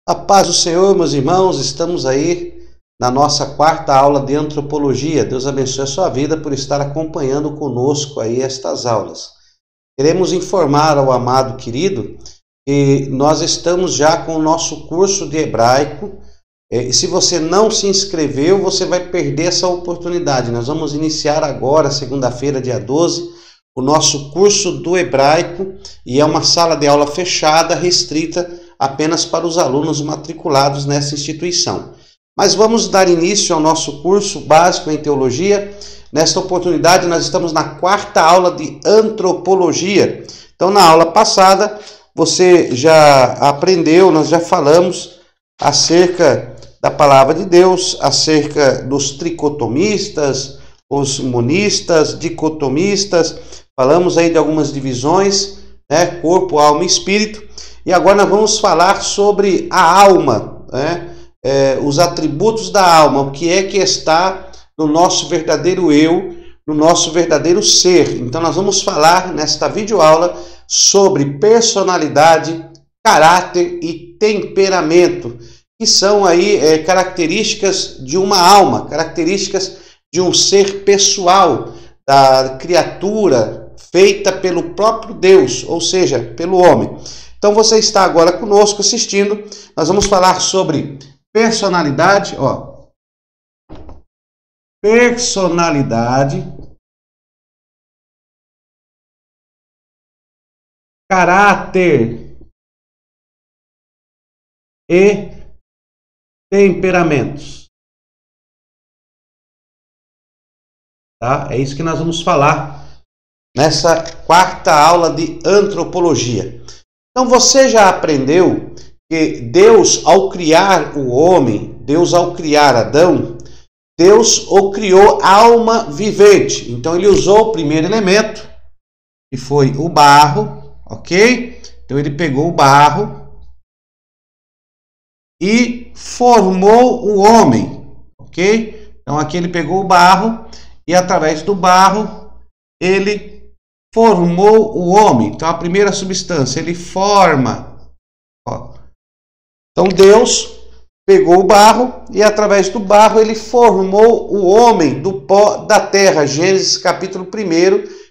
A paz do Senhor, meus irmãos, estamos aí na nossa quarta aula de antropologia. Deus abençoe a sua vida por estar acompanhando conosco aí estas aulas. Queremos informar ao amado querido que nós estamos já com o nosso curso de hebraico. E se você não se inscreveu, você vai perder essa oportunidade. Nós vamos iniciar agora, segunda-feira, dia 12, o nosso curso do hebraico, e é uma sala de aula fechada, restrita apenas para os alunos matriculados nessa instituição. Mas vamos dar início ao nosso curso básico em teologia. Nesta oportunidade nós estamos na quarta aula de antropologia. Então, na aula passada você já aprendeu, nós já falamos acerca da palavra de Deus, acerca dos tricotomistas, os monistas, dicotomistas, falamos aí de algumas divisões, né? Corpo, alma e espírito. E agora nós vamos falar sobre a alma, né? Os atributos da alma, o que é que está no nosso verdadeiro eu, no nosso verdadeiro ser. Então nós vamos falar nesta videoaula sobre personalidade, caráter e temperamento, que são aí características de uma alma, características de um ser pessoal, da criatura feita pelo próprio Deus, ou seja, pelo homem. Então você está agora conosco assistindo. Nós vamos falar sobre personalidade, personalidade, caráter e temperamentos. Tá? É isso que nós vamos falar nessa quarta aula de antropologia. Então você já aprendeu que Deus, ao criar o homem, Deus ao criar Adão, Deus o criou alma vivente. Então ele usou o primeiro elemento, que foi o barro, ok? Então ele pegou o barro e formou o homem, ok? Então aqui ele pegou o barro e através do barro ele formou o homem. Então a primeira substância, ele forma. Então Deus pegou o barro e através do barro ele formou o homem do pó da terra. Gênesis capítulo 1,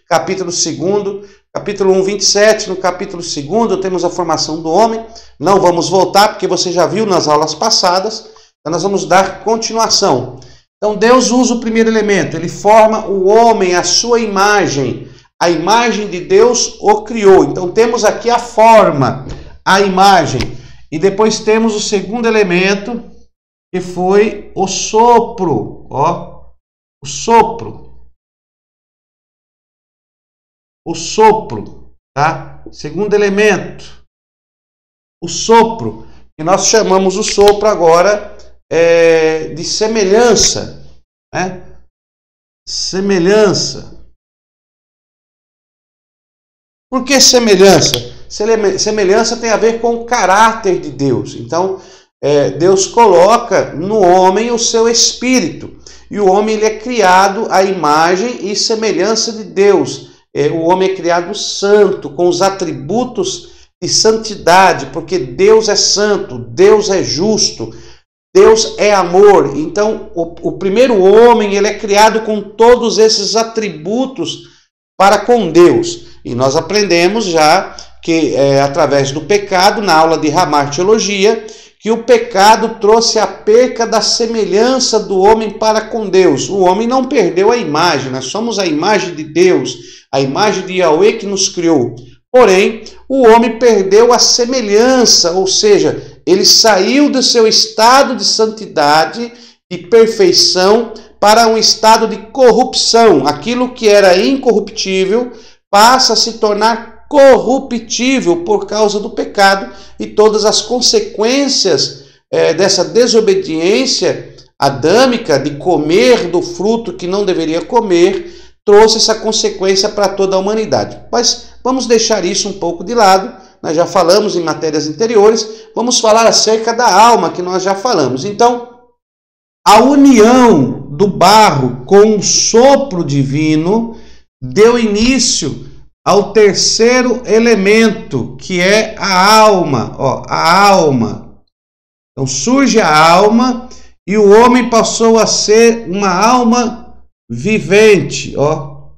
capítulo 2, capítulo 1, 27. No capítulo 2 temos a formação do homem. Não vamos voltar porque você já viu nas aulas passadas. Então nós vamos dar continuação. Então Deus usa o primeiro elemento, ele forma o homem à sua imagem. A imagem de Deus o criou. Então temos aqui a forma, a imagem. E depois temos o segundo elemento, que foi o sopro. O sopro. O sopro, tá? Segundo elemento, o sopro. E nós chamamos o sopro agora de semelhança, né? Semelhança. Por que semelhança? Semelhança tem a ver com o caráter de Deus. Então, Deus coloca no homem o seu espírito. E o homem ele é criado à imagem e semelhança de Deus. O homem é criado santo, com os atributos de santidade, porque Deus é santo, Deus é justo, Deus é amor. Então, o primeiro homem ele é criado com todos esses atributos para com Deus. E nós aprendemos já que através do pecado, na aula de Hamartiologia, que o pecado trouxe a perca da semelhança do homem para com Deus. O homem não perdeu a imagem, nós somos a imagem de Deus, a imagem de Yahweh que nos criou. Porém, o homem perdeu a semelhança, ou seja, ele saiu do seu estado de santidade, de perfeição, para um estado de corrupção. Aquilo que era incorruptível passa a se tornar corruptível por causa do pecado e todas as consequências dessa desobediência adâmica de comer do fruto que não deveria comer, trouxe essa consequência para toda a humanidade. Mas vamos deixar isso um pouco de lado, nós já falamos em matérias anteriores, vamos falar acerca da alma, que nós já falamos. Então, a união do barro com o sopro divino deu início ao terceiro elemento, que é a alma. A alma. Então surge a alma e o homem passou a ser uma alma vivente, ó,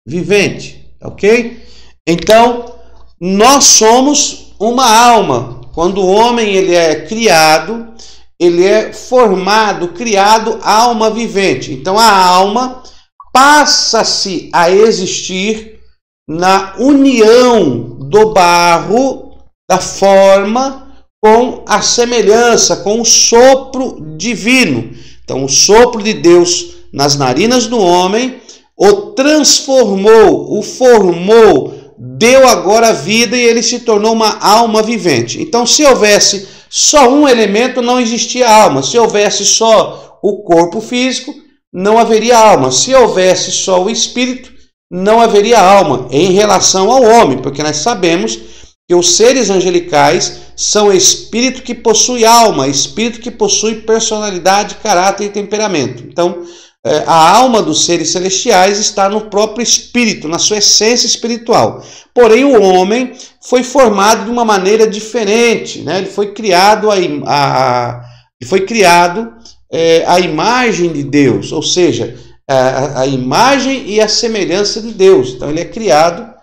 vivente, ok? Então nós somos uma alma. Quando o homem ele é criado, ele é formado, criado, alma vivente. Então a alma passa-se a existir na união do barro, da forma, com a semelhança, com o sopro divino. Então o sopro de Deus nas narinas do homem o transformou, o formou, deu agora vida e ele se tornou uma alma vivente. Então se houvesse só um elemento, não existia alma. Se houvesse só o corpo físico, não haveria alma. Se houvesse só o espírito, não haveria alma em relação ao homem, porque nós sabemos que os seres angelicais são espírito que possui alma, espírito que possui personalidade, caráter e temperamento. Então, a alma dos seres celestiais está no próprio espírito, na sua essência espiritual. Porém, o homem foi formado de uma maneira diferente, né? Ele foi criado a imagem de Deus, ou seja, a imagem e a semelhança de Deus. Então ele é criado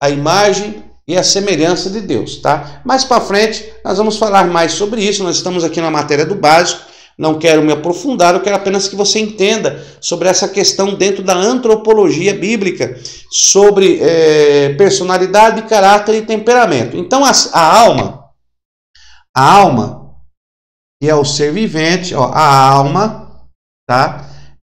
a imagem e a semelhança de Deus, tá? Mais para frente nós vamos falar mais sobre isso. Nós estamos aqui na matéria do básico, não quero me aprofundar, eu quero apenas que você entenda sobre essa questão dentro da antropologia bíblica, sobre personalidade, caráter e temperamento. Então a alma, que é o ser vivente, ó, a alma, tá?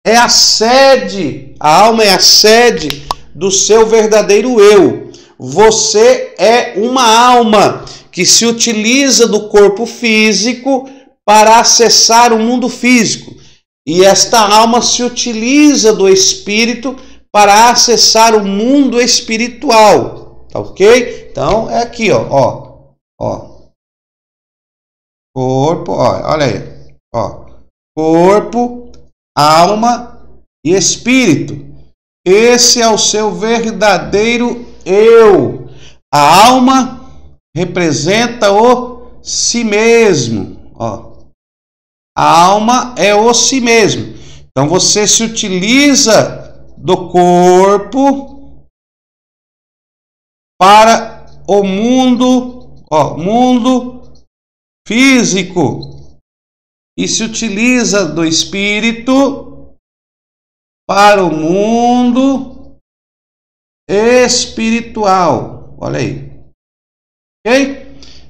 É a sede, a alma é a sede do seu verdadeiro eu. Você é uma alma que se utiliza do corpo físico para acessar o mundo físico. E esta alma se utiliza do espírito para acessar o mundo espiritual. Tá ok? Então é aqui, ó. Corpo, ó, olha aí. Ó. Corpo, alma e espírito. Esse é o seu verdadeiro eu. A alma representa o si mesmo. Ó. A alma é o si mesmo. Então você se utiliza do corpo para o mundo, ó, mundo físico. E se utiliza do espírito para o mundo espiritual. Olha aí. Ok?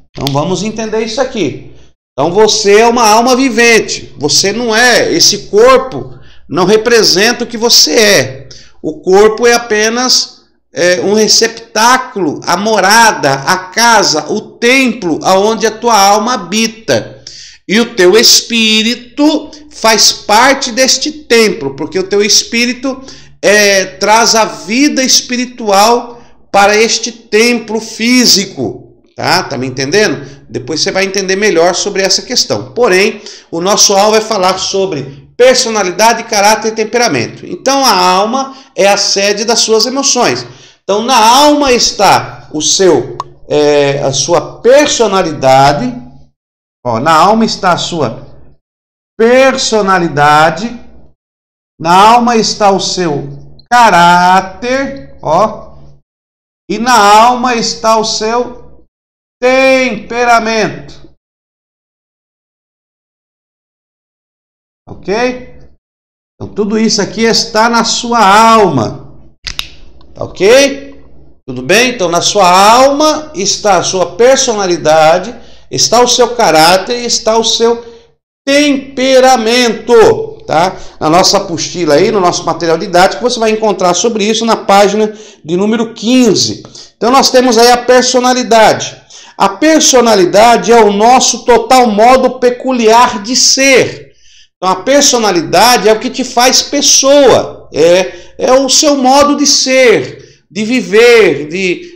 Então vamos entender isso aqui. Então você é uma alma vivente. Você não é, esse corpo não representa o que você é. O corpo é apenas um receptáculo, a morada, a casa, o templo aonde a tua alma habita. E o teu espírito faz parte deste templo, porque o teu espírito traz a vida espiritual para este templo físico. Tá me entendendo? Depois você vai entender melhor sobre essa questão. Porém, o nosso alvo é falar sobre personalidade, caráter e temperamento. Então a alma é a sede das suas emoções. Então na alma está a sua personalidade. Ó, na alma está a sua personalidade, na alma está o seu caráter, ó, e na alma está o seu temperamento. Ok? Então tudo isso aqui está na sua alma. Ok? Tudo bem? Então na sua alma está a sua personalidade, está o seu caráter e está o seu temperamento, tá? Na nossa apostila aí, no nosso material didático, você vai encontrar sobre isso na página de número 15. Então nós temos aí a personalidade. A personalidade é o nosso total modo peculiar de ser. Então a personalidade é o que te faz pessoa, é o seu modo de ser, de viver,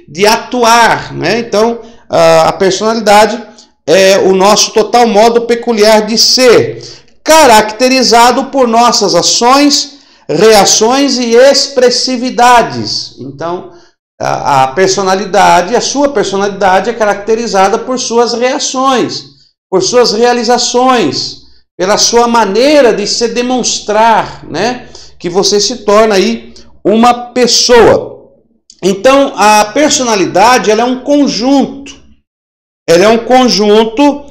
de atuar, né? Então a personalidade é o nosso total modo peculiar de ser, caracterizado por nossas ações, reações e expressividades. Então, a personalidade, a sua personalidade é caracterizada por suas reações. por suas realizações, pela sua maneira de se demonstrar, né? Que você se torna aí uma pessoa. Então, a personalidade, ela é um conjunto. Ela é um conjunto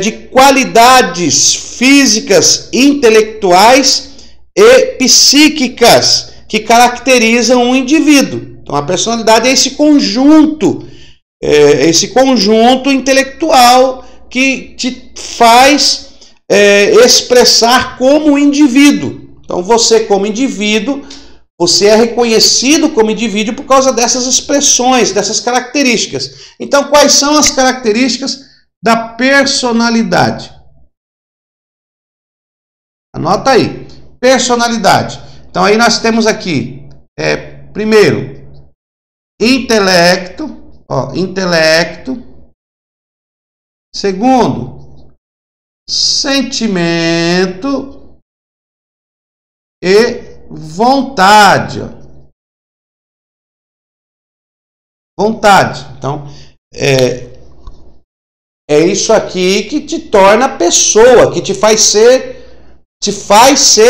de qualidades físicas, intelectuais e psíquicas que caracterizam um indivíduo. Então, a personalidade é esse conjunto intelectual que te faz expressar como indivíduo. Então, você como indivíduo, você é reconhecido como indivíduo por causa dessas expressões, dessas características. Então, quais são as características da personalidade? Anota aí. Personalidade. Então, aí nós temos aqui, primeiro, intelecto. Intelecto. Segundo, sentimento e vontade. Vontade. Então, é isso aqui que te torna pessoa, que te faz ser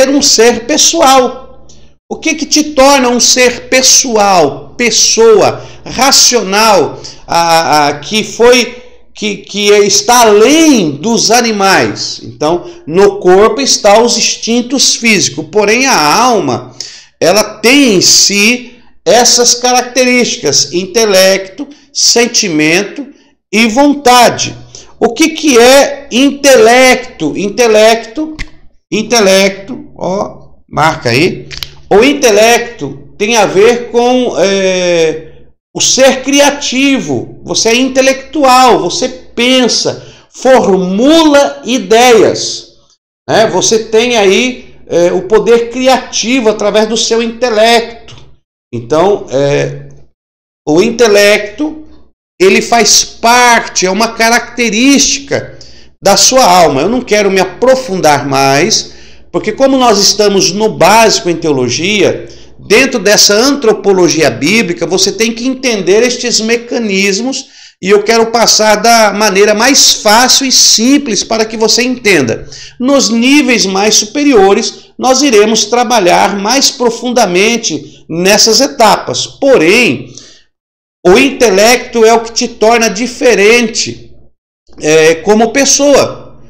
um ser pessoal. O que te torna um ser pessoal, pessoa, racional, que está além dos animais? Então, no corpo estão os instintos físicos, porém a alma, ela tem em si essas características: intelecto, sentimento e vontade. O que é intelecto? Intelecto, marca aí. O intelecto tem a ver com o ser criativo. Você é intelectual, você pensa, formula ideias, né? Você tem aí o poder criativo através do seu intelecto. Então, o intelecto, ele faz parte, é uma característica da sua alma. Eu não quero me aprofundar mais, porque como nós estamos no básico em teologia, dentro dessa antropologia bíblica, você tem que entender estes mecanismos, e eu quero passar da maneira mais fácil e simples para que você entenda. Nos níveis mais superiores, nós iremos trabalhar mais profundamente nessas etapas. Porém, o intelecto é o que te torna diferente como pessoa.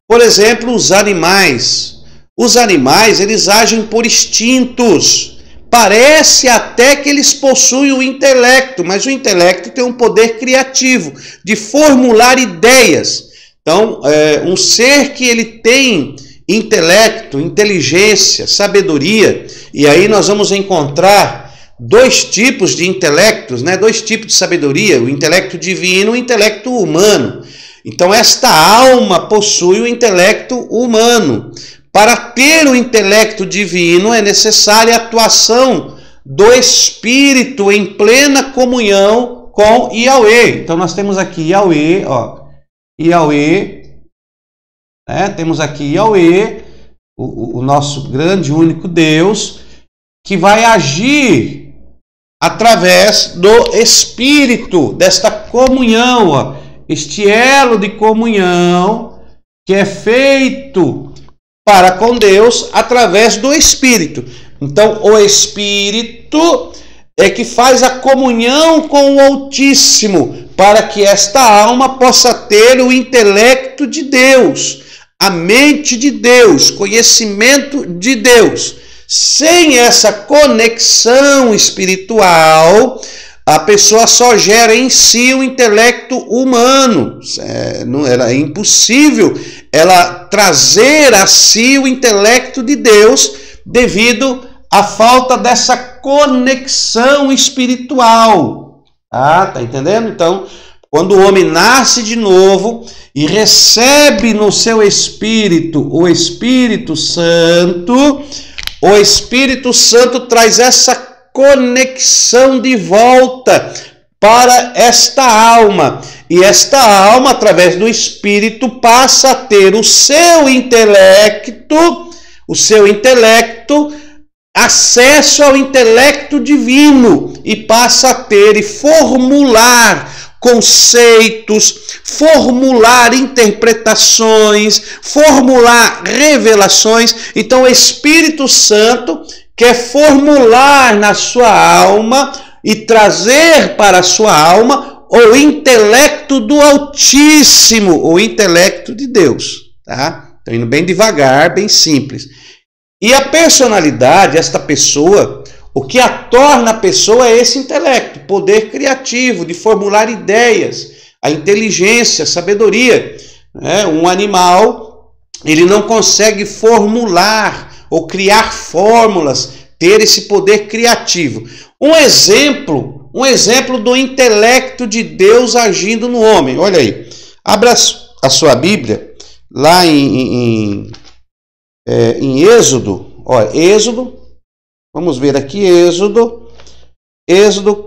Por exemplo, os animais. Os animais, eles agem por instintos. Parece até que eles possuem o intelecto, mas o intelecto tem um poder criativo de formular ideias. Então, um ser que ele tem intelecto, inteligência, sabedoria, e aí nós vamos encontrar dois tipos de intelectos, né? Dois tipos de sabedoria: o intelecto divino e o intelecto humano. Então, esta alma possui o intelecto humano. Para ter o intelecto divino é necessária a atuação do Espírito em plena comunhão com Yahweh. Então nós temos aqui Yahweh, Yahweh, né? Temos aqui Yahweh, o nosso grande único Deus, que vai agir através do Espírito, desta comunhão, este elo de comunhão que é feito para com Deus através do Espírito. Então, o Espírito é que faz a comunhão com o Altíssimo, para que esta alma possa ter o intelecto de Deus, a mente de Deus, conhecimento de Deus. Sem essa conexão espiritual, a pessoa só gera em si o intelecto humano. É impossível ela trazer a si o intelecto de Deus devido à falta dessa conexão espiritual. Tá entendendo? Então, quando o homem nasce de novo e recebe no seu espírito o Espírito Santo, o Espírito Santo traz essa conexão de volta para esta alma. E esta alma, através do Espírito, passa a ter o seu intelecto, acesso ao intelecto divino, e passa a ter e formular conceitos, formular interpretações, formular revelações. Então o Espírito Santo quer formular na sua alma e trazer para a sua alma o intelecto do Altíssimo, o intelecto de Deus. Tá? Estou indo bem devagar, bem simples. E a personalidade, esta pessoa, o que a torna a pessoa é esse intelecto, poder criativo, de formular ideias, a inteligência, a sabedoria. Um animal, ele não consegue formular ou criar fórmulas, ter esse poder criativo. Um exemplo do intelecto de Deus agindo no homem. Olha aí, abra a sua Bíblia, lá em Êxodo. Olha, Êxodo, vamos ver aqui, Êxodo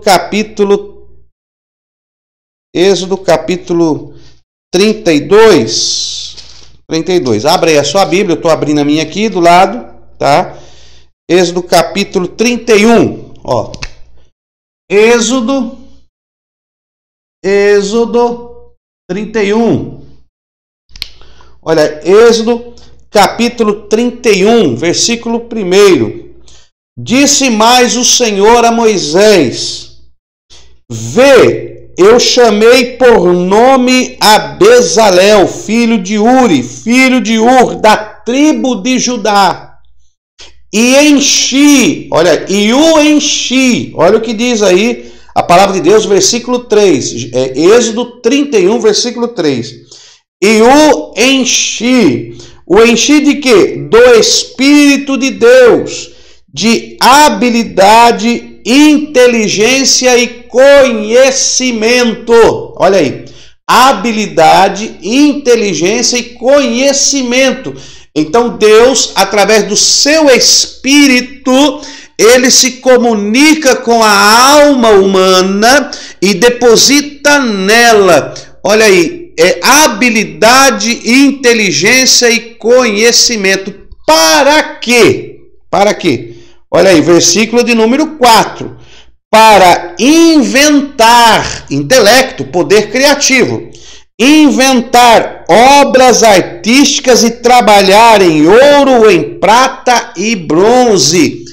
capítulo 32. Abra aí a sua Bíblia, eu estou abrindo a minha aqui do lado, tá? Êxodo capítulo 31, ó. Êxodo 31. Olha, Êxodo capítulo 31, versículo 1. Disse mais o Senhor a Moisés: Vê, eu chamei por nome a Bezalel, filho de Uri, filho de Ur, da tribo de Judá. E o enchi. Olha o que diz aí a palavra de Deus, versículo 3. Êxodo 31, versículo 3. E o enchi. O enchi de quê? Do Espírito de Deus, de habilidade, inteligência e conhecimento. Olha aí. Habilidade, inteligência e conhecimento. Então Deus, através do seu Espírito, ele se comunica com a alma humana e deposita nela, olha aí, habilidade, inteligência e conhecimento. Para quê? Para quê? Olha aí, versículo de número 4. Para inventar, intelecto, poder criativo. Inventar obras artísticas e trabalhar em ouro, em prata e bronze,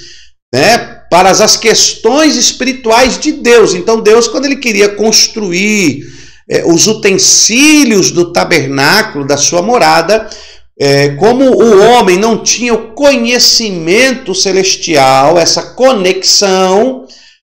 né? Para as questões espirituais de Deus. Então Deus, quando ele queria construir os utensílios do tabernáculo, da sua morada, como o homem não tinha o conhecimento celestial, essa conexão,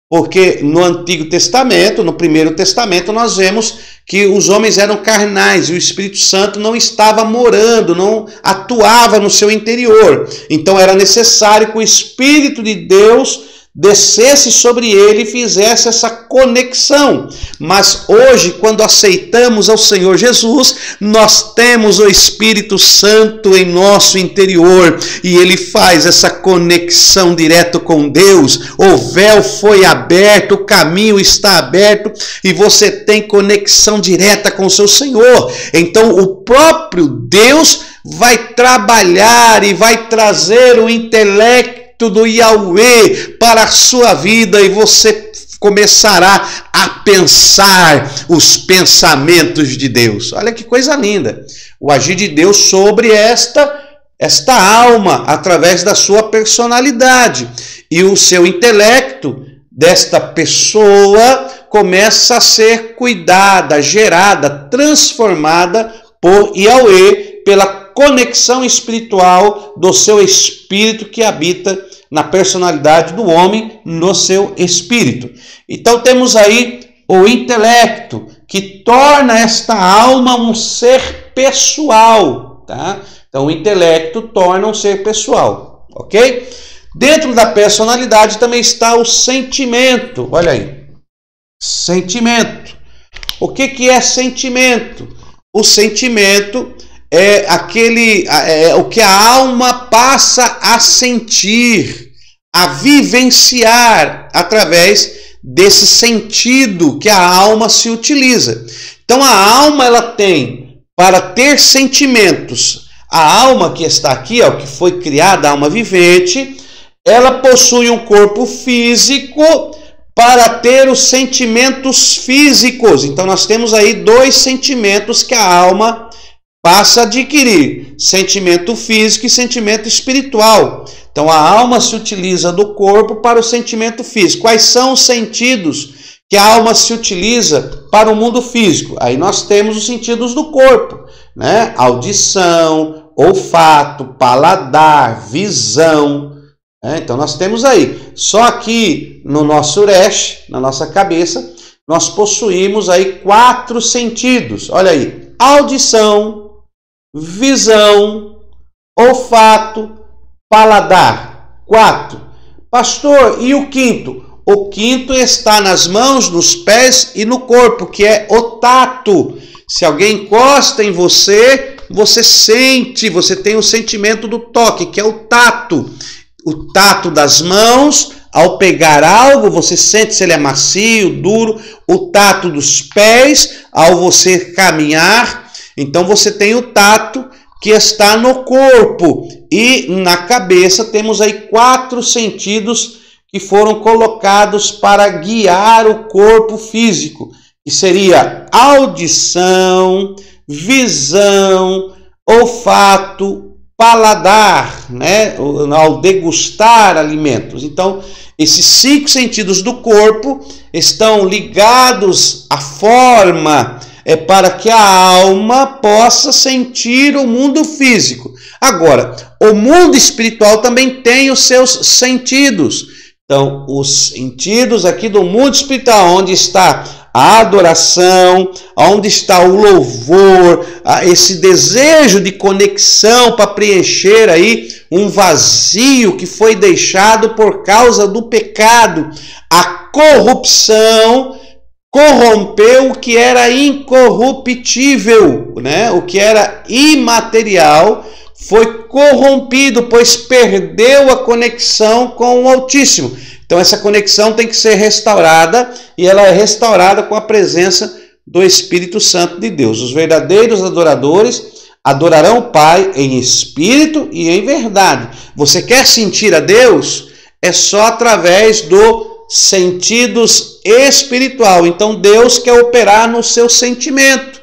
porque no Antigo Testamento, no Primeiro Testamento, nós vemos que os homens eram carnais e o Espírito Santo não estava morando, não atuava no seu interior. Então era necessário que o Espírito de Deus descesse sobre ele e fizesse essa conexão. Mas hoje, quando aceitamos ao Senhor Jesus, nós temos o Espírito Santo em nosso interior e ele faz essa conexão direto com Deus. O véu foi aberto, o caminho está aberto e você tem conexão direta com o seu Senhor. Então o próprio Deus vai trabalhar e vai trazer o intelecto do Yahweh para a sua vida e você começará a pensar os pensamentos de Deus. Olha que coisa linda, o agir de Deus sobre esta alma através da sua personalidade, e o seu intelecto desta pessoa começa a ser cuidada, gerada, transformada por Yahweh, pela conexão espiritual do seu espírito que habita na personalidade do homem, no seu espírito. Então temos aí o intelecto, que torna esta alma um ser pessoal, tá? Então o intelecto torna um ser pessoal, ok? Dentro da personalidade também está o sentimento. Olha aí, sentimento. O que é sentimento? O sentimento é o que a alma passa a sentir, a vivenciar através desse sentido que a alma se utiliza. Então a alma, ela tem, para ter sentimentos, a alma que está aqui, que foi criada, a alma vivente, ela possui um corpo físico para ter os sentimentos físicos. Então nós temos aí dois sentimentos que a alma passa a adquirir: sentimento físico e sentimento espiritual. Então a alma se utiliza do corpo para o sentimento físico. Quais são os sentidos que a alma se utiliza para o mundo físico? Aí nós temos os sentidos do corpo, né? Audição, olfato, paladar, visão. Então nós temos aí, só aqui no nosso uresh, na nossa cabeça, nós possuímos aí 4 sentidos. Olha aí: audição, visão, olfato, paladar. 4. Pastor, e o quinto? O quinto está nas mãos, nos pés e no corpo, que é o tato. Se alguém encosta em você, você sente, você tem o sentimento do toque, que é o tato. O tato das mãos, ao pegar algo, você sente se ele é macio, duro. O tato dos pés, ao você caminhar. Então você tem o tato que está no corpo. E na cabeça temos aí 4 sentidos que foram colocados para guiar o corpo físico. Que seria audição, visão, olfato, paladar, né? Ao degustar alimentos. Então, esses 5 sentidos do corpo estão ligados à forma para que a alma possa sentir o mundo físico. Agora, o mundo espiritual também tem os seus sentidos. Então, os sentidos aqui do mundo espiritual, onde está a adoração, onde está o louvor, esse desejo de conexão para preencher aí um vazio que foi deixado por causa do pecado. A corrupção corrompeu o que era incorruptível, né? O que era imaterial foi corrompido, pois perdeu a conexão com o Altíssimo. Então essa conexão tem que ser restaurada, e ela é restaurada com a presença do Espírito Santo de Deus. Os verdadeiros adoradores adorarão o Pai em espírito e em verdade. Você quer sentir a Deus? É só através dos sentidos espiritual. Então Deus quer operar no seu sentimento.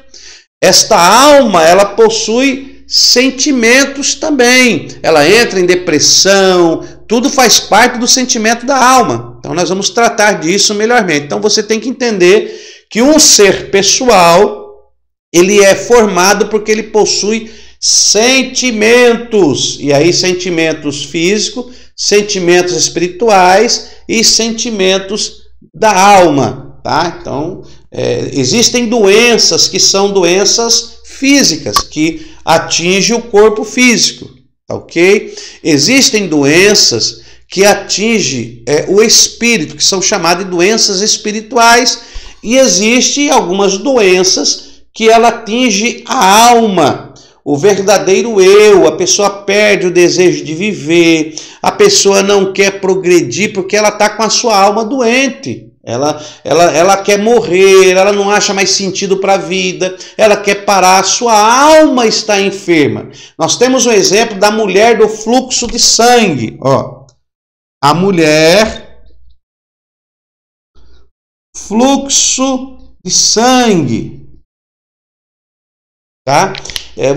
Esta alma, ela possui sentimentos também. Ela entra em depressão, tudo faz parte do sentimento da alma. Então nós vamos tratar disso melhormente. Então você tem que entender que um ser pessoal, ele é formado porque ele possui sentimentos. E aí sentimentos físicos, sentimentos espirituais e sentimentos da alma, tá? Então existem doenças que são doenças físicas, que atingem o corpo físico, ok? Existem doenças que atingem o espírito, que são chamadas de doenças espirituais, e existem algumas doenças que ela atinge a alma, o verdadeiro eu. A pessoa perde o desejo de viver, a pessoa não quer progredir porque ela está com a sua alma doente. Ela quer morrer, ela não acha mais sentido para a vida, ela quer parar, a sua alma está enferma. Nós temos um exemplo da mulher do fluxo de sangue. Ó, a mulher, fluxo de sangue. Tá?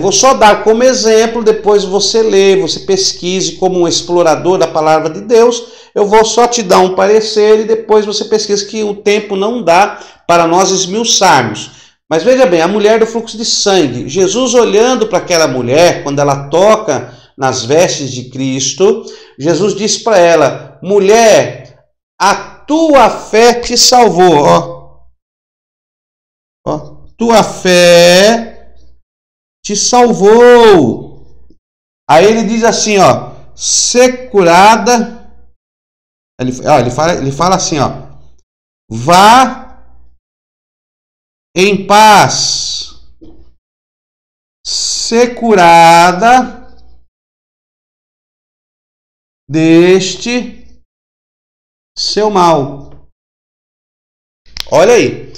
Vou só dar como exemplo, depois você lê, você pesquise como um explorador da palavra de Deus. Eu vou só te dar um parecer e depois você pesquisa, que o tempo não dá para nós esmiuçarmos. Mas veja bem, a mulher do fluxo de sangue. Jesus, olhando para aquela mulher, quando ela toca nas vestes de Cristo, Jesus disse para ela: mulher, a tua fé te salvou. Ó, tua fé te salvou. Aí ele diz assim, ó, ser curada. Ele fala assim, ó, vá em paz, ser curada deste seu mal. Olha aí,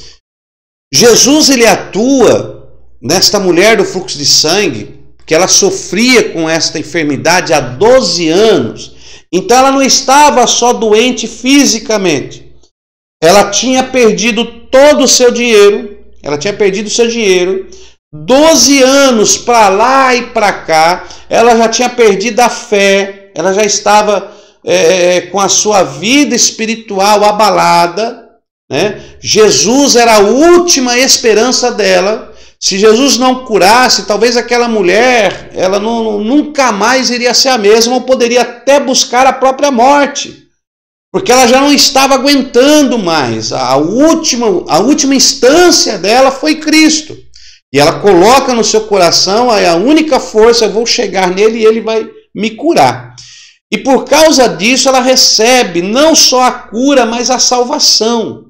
Jesus, ele atua nesta mulher do fluxo de sangue, que ela sofria com esta enfermidade há 12 anos. Então ela não estava só doente fisicamente, ela tinha perdido todo o seu dinheiro, 12 anos para lá e para cá, ela já tinha perdido a fé, ela já estava com a sua vida espiritual abalada, né? Jesus era a última esperança dela. Se Jesus não curasse, talvez aquela mulher, ela nunca mais iria ser a mesma, ou poderia até buscar a própria morte, porque ela já não estava aguentando mais. A última instância dela foi Cristo. E ela coloca no seu coração a única força: eu vou chegar nele e ele vai me curar. E por causa disso ela recebe não só a cura, mas a salvação.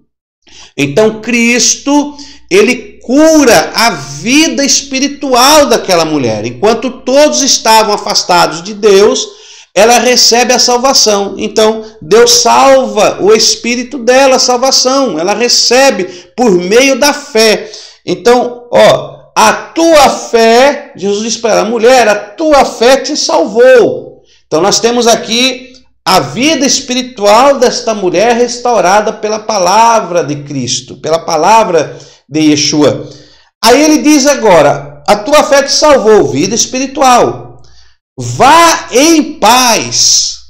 Então Cristo, ele cura a vida espiritual daquela mulher. Enquanto todos estavam afastados de Deus, ela recebe a salvação. Então Deus salva o espírito dela, a salvação. Ela recebe por meio da fé. Então, a tua fé, Jesus diz para ela: mulher, a tua fé te salvou. Então nós temos aqui a vida espiritual desta mulher restaurada pela palavra de Cristo, pela palavra de Yeshua. Aí ele diz agora: a tua fé te salvou, vida espiritual. Vá em paz,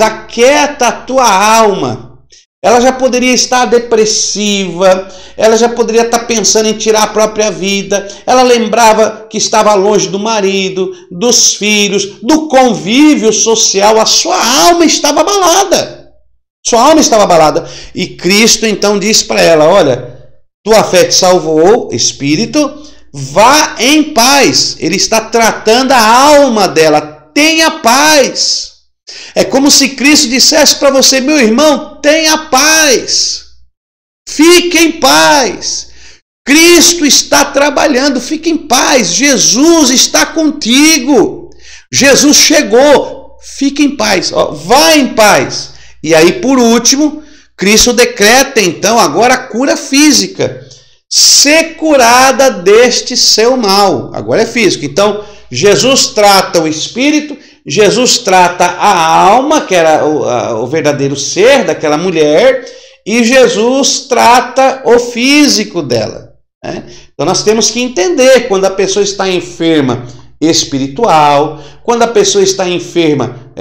aquieta a tua alma. Ela já poderia estar depressiva, ela já poderia estar pensando em tirar a própria vida, ela lembrava que estava longe do marido, dos filhos, do convívio social, a sua alma estava abalada. E Cristo então diz para ela: olha, tua fé te salvou, espírito, vá em paz. Ele está tratando a alma dela, tenha paz. É como se Cristo dissesse para você: meu irmão, tenha paz, fique em paz, Cristo está trabalhando, fique em paz, Jesus está contigo, Jesus chegou, fique em paz, vá em paz. E aí, por último, Cristo decreta então agora a cura física: ser curada deste seu mal. Agora é físico. Então Jesus trata o espírito, Jesus trata a alma, que era o verdadeiro ser daquela mulher, e Jesus trata o físico dela, né? Então nós temos que entender quando a pessoa está enferma espiritual, quando a pessoa está enferma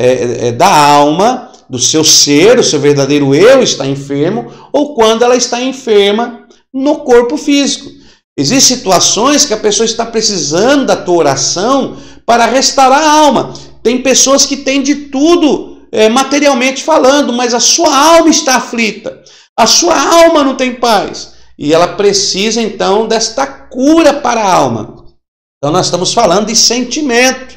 da alma, do seu ser, o seu verdadeiro eu está enfermo, ou quando ela está enferma no corpo físico. Existem situações que a pessoa está precisando da tua oração para restaurar a alma. Tem pessoas que têm de tudo materialmente falando, mas a sua alma está aflita, a sua alma não tem paz, e ela precisa então desta cura para a alma. Então nós estamos falando de sentimento,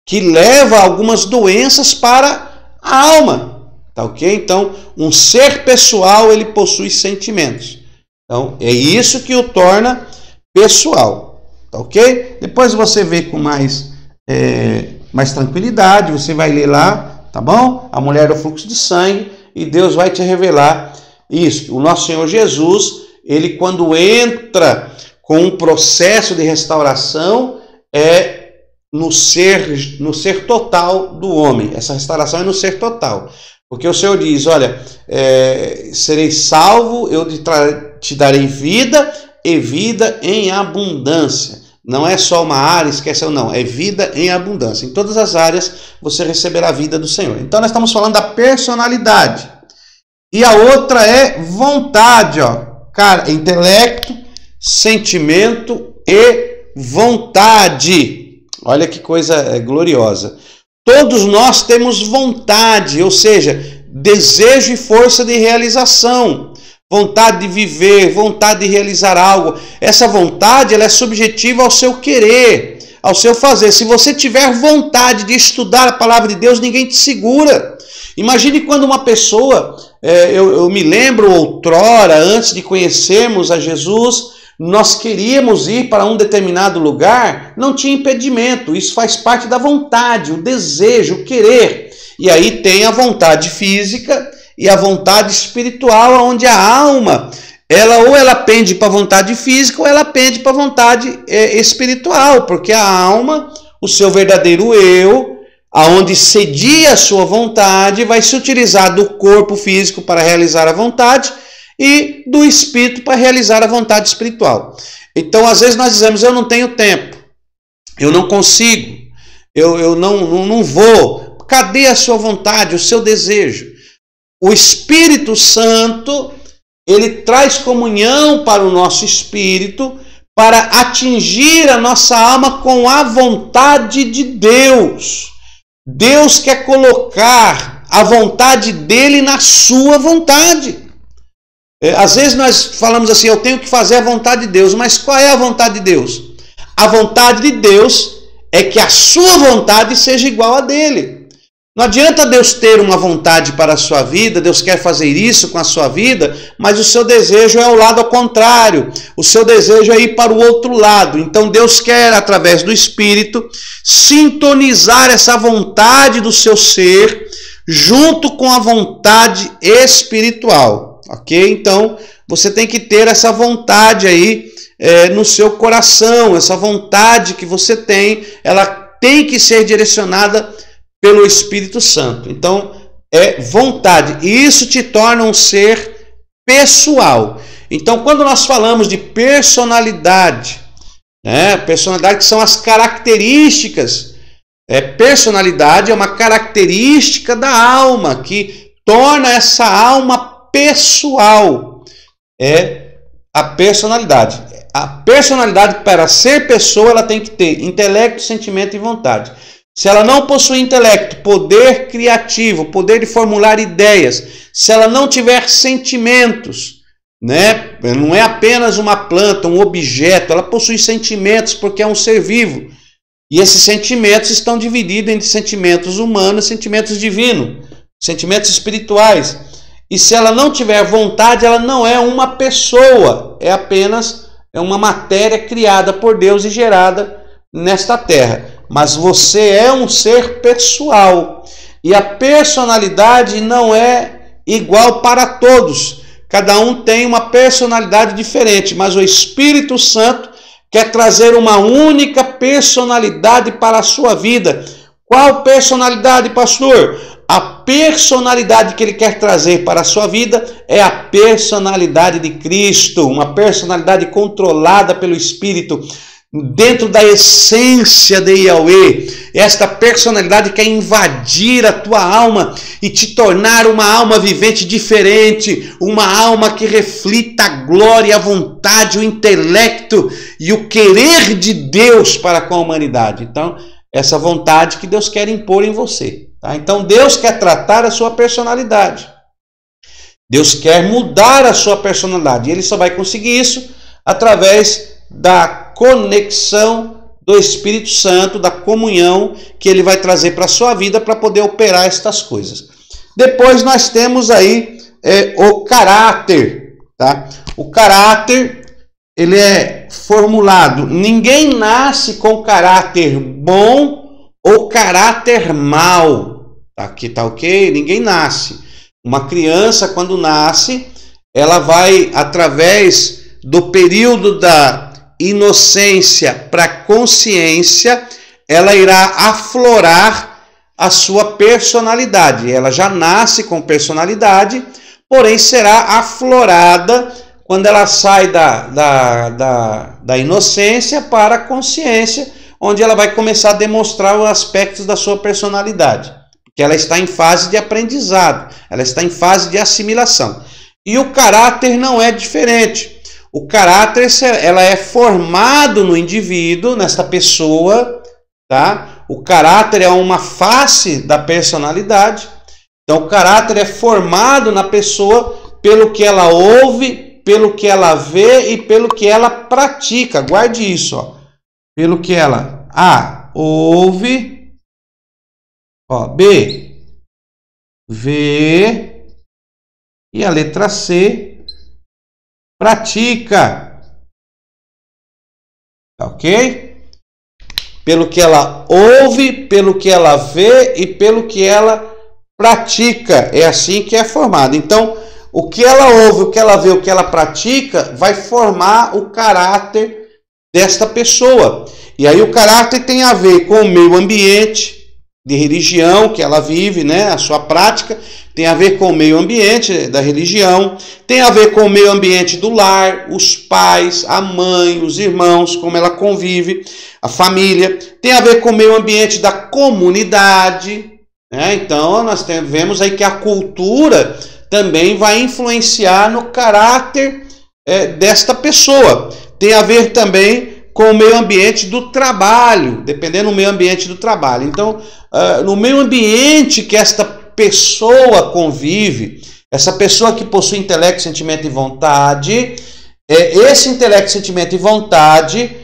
que leva a algumas doenças para a alma, tá ok? Então um ser pessoal, ele possui sentimentos. Então é isso que o torna pessoal, tá ok? Depois você vê com mais tranquilidade, você vai ler lá, tá bom? A mulher do fluxo de sangue, e Deus vai te revelar isso. O nosso Senhor Jesus, ele quando entra com um processo de restauração, no ser total do homem. Essa restauração é no ser total. Porque o Senhor diz: olha, serei salvo, eu te darei vida, e vida em abundância. Não é só uma área, esquece, não, é vida em abundância. Em todas as áreas você receberá a vida do Senhor. Então nós estamos falando da personalidade. E a outra é vontade, cara, intelecto, sentimento e vontade. Olha que coisa gloriosa. Todos nós temos vontade, ou seja, desejo e força de realização. Vontade de viver, vontade de realizar algo. Essa vontade, ela é subjetiva ao seu querer, ao seu fazer. Se você tiver vontade de estudar a palavra de Deus, ninguém te segura. Imagine quando uma pessoa, eu me lembro outrora, antes de conhecermos a Jesus, nós queríamos ir para um determinado lugar, não tinha impedimento. Isso faz parte da vontade, o desejo, o querer. E aí tem a vontade física e a vontade espiritual, onde a alma, ela pende para a vontade física ou ela pende para a vontade espiritual, porque a alma, o seu verdadeiro eu, aonde cedia a sua vontade, vai se utilizar do corpo físico para realizar a vontade e do espírito para realizar a vontade espiritual. Então, às vezes nós dizemos, eu não tenho tempo, eu não consigo, eu não vou. Cadê a sua vontade, o seu desejo? O Espírito Santo, ele traz comunhão para o nosso espírito, para atingir a nossa alma com a vontade de Deus. Deus quer colocar a vontade dele na sua vontade. Às vezes nós falamos assim, eu tenho que fazer a vontade de Deus, mas qual é a vontade de Deus? A vontade de Deus é que a sua vontade seja igual a dele. Não adianta Deus ter uma vontade para a sua vida, Deus quer fazer isso com a sua vida, mas o seu desejo é o lado ao contrário, o seu desejo é ir para o outro lado. Então Deus quer, através do Espírito, sintonizar essa vontade do seu ser junto com a vontade espiritual, ok? Então você tem que ter essa vontade aí no seu coração, essa vontade que você tem, ela tem que ser direcionada pelo Espírito Santo. Então, é vontade. E isso te torna um ser pessoal. Então, quando nós falamos de personalidade, personalidade que são as características. Personalidade é uma característica da alma, que torna essa alma pessoal. É a personalidade. A personalidade, para ser pessoa, ela tem que ter intelecto, sentimento e vontade. Se ela não possui intelecto, poder criativo, poder de formular ideias, se ela não tiver sentimentos, não é apenas uma planta, um objeto, ela possui sentimentos porque é um ser vivo. E esses sentimentos estão divididos entre sentimentos humanos e sentimentos divinos, sentimentos espirituais. E se ela não tiver vontade, ela não é uma pessoa, é apenas uma matéria criada por Deus e gerada nesta terra. Mas você é um ser pessoal. E a personalidade não é igual para todos. Cada um tem uma personalidade diferente. Mas o Espírito Santo quer trazer uma única personalidade para a sua vida. Qual personalidade, pastor? A personalidade que ele quer trazer para a sua vida é a personalidade de Cristo. Uma personalidade controlada pelo Espírito, dentro da essência de Yahweh. Esta personalidade quer invadir a tua alma e te tornar uma alma vivente diferente, uma alma que reflita a glória, a vontade, o intelecto e o querer de Deus para com a humanidade. Então, essa vontade que Deus quer impor em você. Tá? Então, Deus quer tratar a sua personalidade. Deus quer mudar a sua personalidade. E Ele só vai conseguir isso através da conexão do Espírito Santo, da comunhão que ele vai trazer para a sua vida para poder operar estas coisas. Depois nós temos aí o caráter. Tá? O caráter, ele é formulado. Ninguém nasce com caráter bom ou caráter mau. Aqui tá ok? Ninguém nasce. Uma criança, quando nasce, ela vai, através do período da inocência para consciência, ela irá aflorar a sua personalidade. Ela já nasce com personalidade, porém será aflorada quando ela sai da inocência para a consciência, onde ela vai começar a demonstrar os aspectos da sua personalidade, porque ela está em fase de aprendizado, ela está em fase de assimilação. E o caráter não é diferente. O caráter, ela é formado no indivíduo, nesta pessoa, tá? O caráter é uma face da personalidade. Então, o caráter é formado na pessoa pelo que ela ouve, pelo que ela vê e pelo que ela pratica. Guarde isso, ó. Pelo que ela ouve, B, vê, e a letra C, pratica. Ok? Pelo que ela ouve, pelo que ela vê e pelo que ela pratica. É assim que é formado. Então, o que ela ouve, o que ela vê, o que ela pratica, vai formar o caráter desta pessoa. E aí o caráter tem a ver com o meio ambiente, de religião que ela vive, né? A sua prática tem a ver com o meio ambiente da religião, tem a ver com o meio ambiente do lar, os pais, a mãe, os irmãos, como ela convive, a família, tem a ver com o meio ambiente da comunidade, né? Então nós vemos aí que a cultura também vai influenciar no caráter desta pessoa. Tem a ver também com o meio ambiente do trabalho, dependendo do meio ambiente do trabalho. Então, no meio ambiente que esta pessoa convive, essa pessoa que possui intelecto, sentimento e vontade, esse intelecto, sentimento e vontade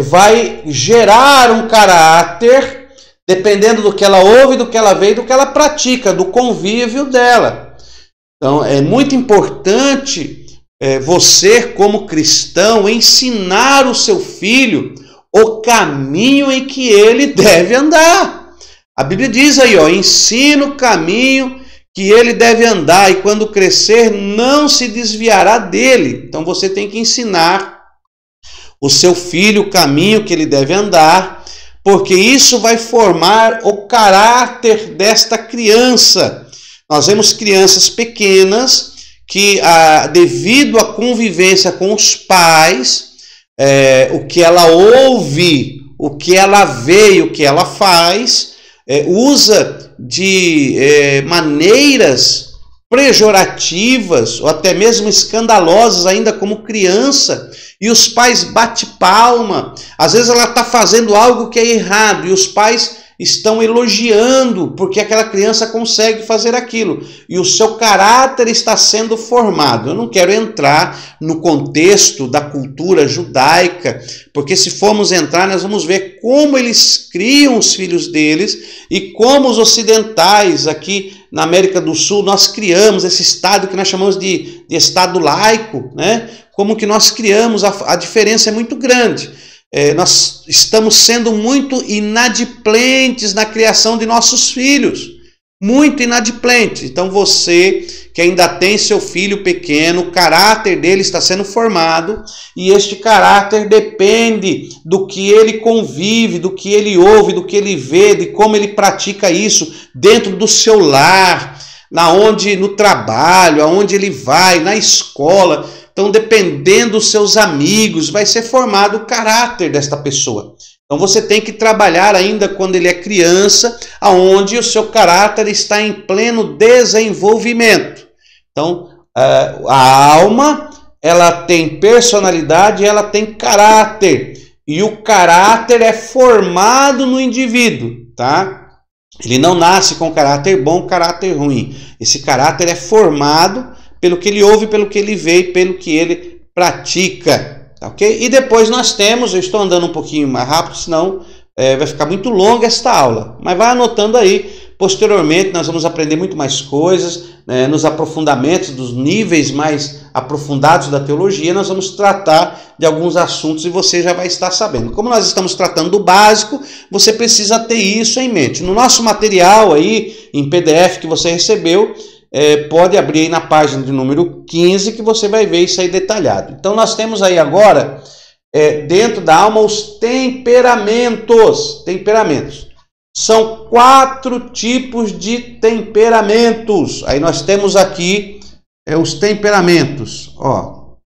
vai gerar um caráter, dependendo do que ela ouve, do que ela vê e do que ela pratica, do convívio dela. Então, é muito importante você, como cristão, ensinar o seu filho o caminho em que ele deve andar. A Bíblia diz aí, ensina o caminho que ele deve andar e quando crescer não se desviará dele. Então você tem que ensinar o seu filho o caminho que ele deve andar, porque isso vai formar o caráter desta criança. Nós vemos crianças pequenas que, devido à convivência com os pais, o que ela ouve, o que ela vê e o que ela faz, usa de maneiras pejorativas ou até mesmo escandalosas ainda como criança, e os pais batem palma. Às vezes ela está fazendo algo que é errado e os pais estão elogiando porque aquela criança consegue fazer aquilo e o seu caráter está sendo formado. Eu não quero entrar no contexto da cultura judaica, porque se formos entrar nós vamos ver como eles criam os filhos deles e como os ocidentais aqui na América do Sul nós criamos esse estado que nós chamamos de estado laico, né? Como que nós criamos, a diferença é muito grande. Nós estamos sendo muito inadimplentes na criação de nossos filhos, muito inadimplentes. Então você que ainda tem seu filho pequeno, o caráter dele está sendo formado e este caráter depende do que ele convive, do que ele ouve, do que ele vê, de como ele pratica isso dentro do seu lar, no trabalho, aonde ele vai, na escola. Então, dependendo dos seus amigos, vai ser formado o caráter desta pessoa. Então, você tem que trabalhar ainda quando ele é criança, aonde o seu caráter está em pleno desenvolvimento. Então, a alma, ela tem personalidade, ela tem caráter. E o caráter é formado no indivíduo, tá? Ele não nasce com caráter bom, caráter ruim. Esse caráter é formado pelo que ele ouve, pelo que ele vê e pelo que ele pratica, tá, ok? E depois nós temos, eu estou andando um pouquinho mais rápido, senão vai ficar muito longa esta aula, mas vai anotando aí, posteriormente nós vamos aprender muito mais coisas, nos aprofundamentos dos níveis mais aprofundados da teologia, nós vamos tratar de alguns assuntos e você já vai estar sabendo. Como nós estamos tratando do básico, você precisa ter isso em mente. No nosso material aí, em PDF que você recebeu, pode abrir aí na página de número 15 que você vai ver isso aí detalhado. Então nós temos aí agora, dentro da alma, os temperamentos. Temperamentos. São 4 tipos de temperamentos. Aí nós temos aqui os temperamentos. Ó,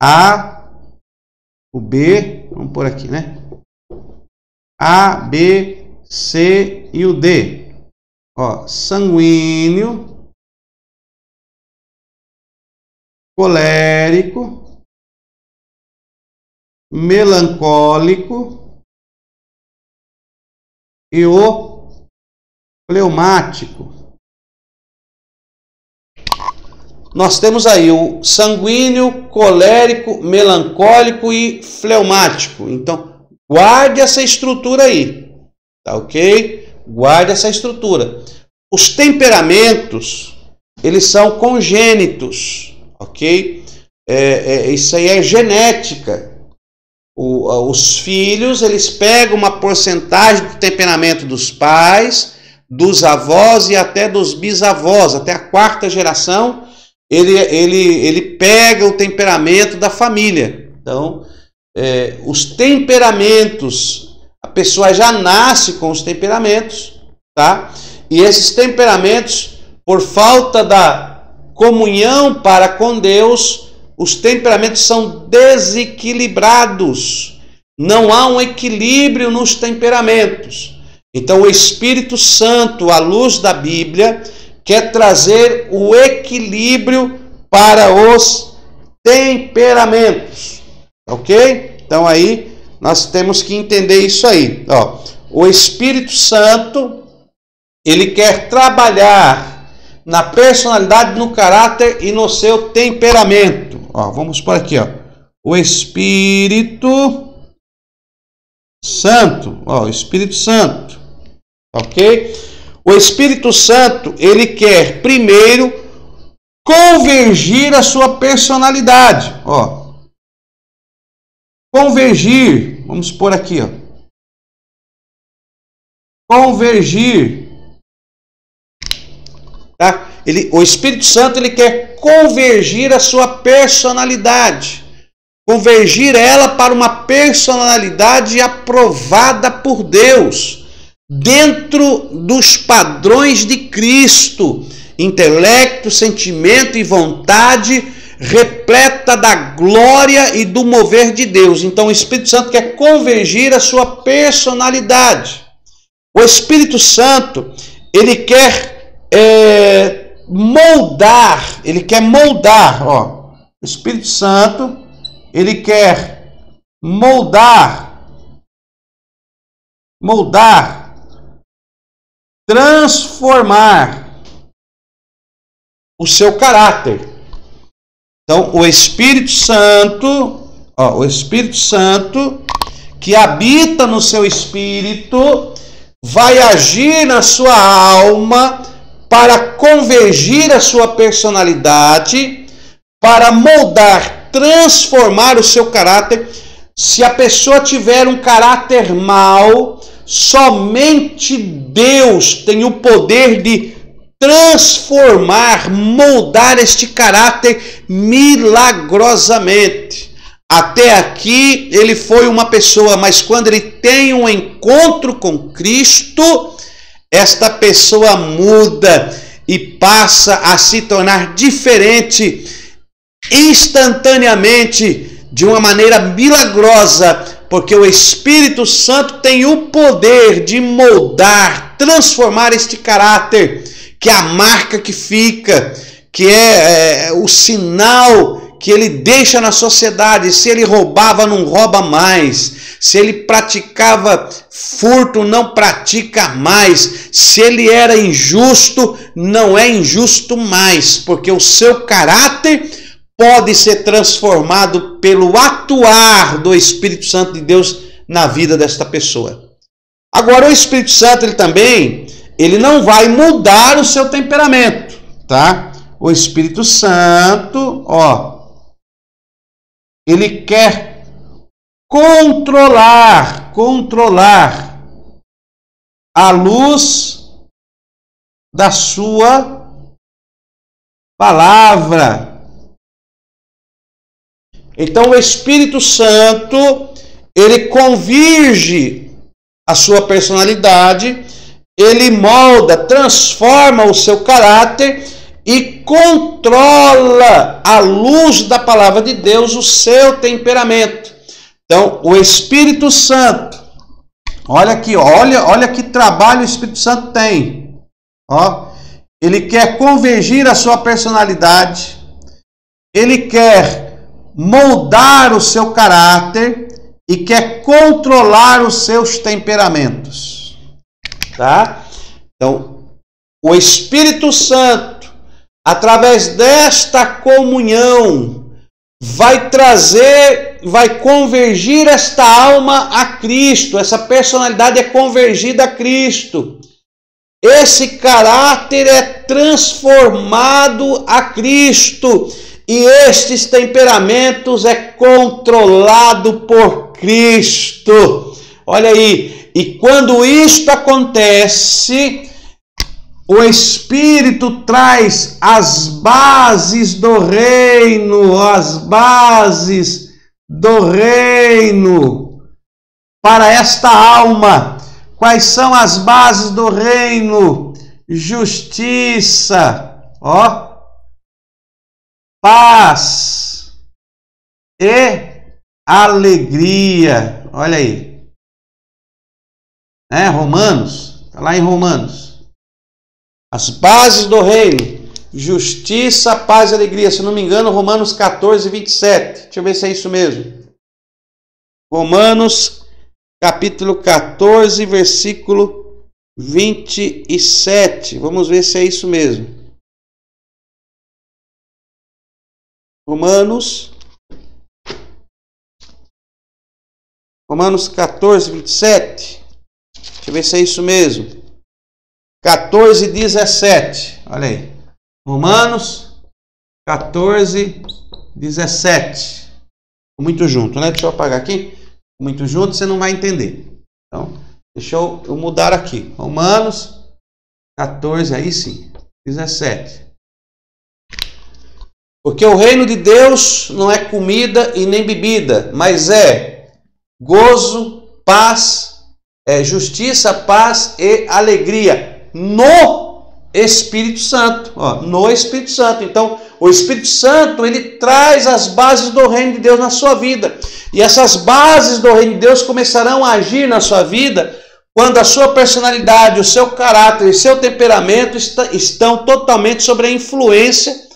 A, o B, vamos por aqui, né? A, B, C e o D. Ó, sanguíneo, colérico, melancólico e o fleumático. Nós temos aí o sanguíneo, colérico, melancólico e fleumático. Então, guarde essa estrutura aí, tá ok? Guarde essa estrutura. Os temperamentos, eles são congênitos, ok? Isso aí é genética. Os filhos, eles pegam uma porcentagem do temperamento dos pais, dos avós e até dos bisavós, até a 4ª geração, ele pega o temperamento da família. Então, os temperamentos, pessoa já nasce com os temperamentos, tá? E esses temperamentos, por falta da comunhão para com Deus, os temperamentos são desequilibrados. Não há um equilíbrio nos temperamentos. Então o Espírito Santo, à luz da Bíblia, quer trazer o equilíbrio para os temperamentos. Ok? Então aí nós temos que entender isso aí. Ó, o Espírito Santo, ele quer trabalhar na personalidade, no caráter e no seu temperamento. Ó, vamos por aqui, ó. O Espírito Santo, ó, o Espírito Santo, ok? O Espírito Santo, ele quer primeiro convergir a sua personalidade, ó. Convergir, vamos por aqui, ó. Convergir, tá? O Espírito Santo, ele quer convergir a sua personalidade, convergir ela para uma personalidade aprovada por Deus, dentro dos padrões de Cristo, intelecto, sentimento e vontade, repleta da glória e do mover de Deus. Então o Espírito Santo quer convergir a sua personalidade. O Espírito Santo, ele quer moldar, ó. O Espírito Santo, ele quer moldar, transformar o seu caráter. Então, o Espírito Santo, ó, o Espírito Santo que habita no seu espírito, vai agir na sua alma para convergir a sua personalidade, para moldar, transformar o seu caráter. Se a pessoa tiver um caráter mau, somente Deus tem o poder de transformar, moldar este caráter milagrosamente. Até aqui ele foi uma pessoa, mas quando ele tem um encontro com Cristo, esta pessoa muda e passa a se tornar diferente instantaneamente, de uma maneira milagrosa, porque o Espírito Santo tem o poder de moldar, transformar este caráter, que é a marca que fica, que é o sinal que ele deixa na sociedade. Se ele roubava, não rouba mais. Se ele praticava furto, não pratica mais. Se ele era injusto, não é injusto mais, porque o seu caráter pode ser transformado pelo atuar do Espírito Santo de Deus na vida desta pessoa. Agora, o Espírito Santo, ele não vai mudar o seu temperamento, tá? O Espírito Santo, ó, ele quer controlar a luz da sua palavra. Então o Espírito Santo, ele converge a sua personalidade, ele molda, transforma o seu caráter e controla à luz da palavra de Deus o seu temperamento. Então o Espírito Santo, olha aqui, olha que trabalho o Espírito Santo tem. Ó, ele quer convergir a sua personalidade, ele quer moldar o seu caráter e quer controlar os seus temperamentos, tá? Então, o Espírito Santo, através desta comunhão, vai convergir esta alma a Cristo. Essa personalidade é convergida a Cristo. Esse caráter é transformado a Cristo. E estes temperamentos é controlado por Cristo. Olha aí. E quando isto acontece, o Espírito traz as bases do reino, para esta alma. Quais são as bases do reino? Justiça, paz e alegria. Olha aí. Romanos, está lá em Romanos. As bases do reino. Justiça, paz e alegria. Se não me engano, Romanos 14, 27. Deixa eu ver se é isso mesmo. Romanos capítulo 14, versículo 27. Vamos ver se é isso mesmo. Romanos 14, 27. Deixa eu ver se é isso mesmo. 14, 17. Olha aí. Romanos 14, 17. Muito junto, né? Deixa eu apagar aqui. Muito junto, você não vai entender. Então, deixa eu mudar aqui. Romanos 14, aí sim, 17. Porque o reino de Deus não é comida e nem bebida, mas é gozo, paz, justiça, paz e alegria no Espírito Santo. No Espírito Santo. Então, o Espírito Santo, ele traz as bases do reino de Deus na sua vida. E essas bases do reino de Deus começarão a agir na sua vida quando a sua personalidade, o seu caráter e seu temperamento estão totalmente sob a influência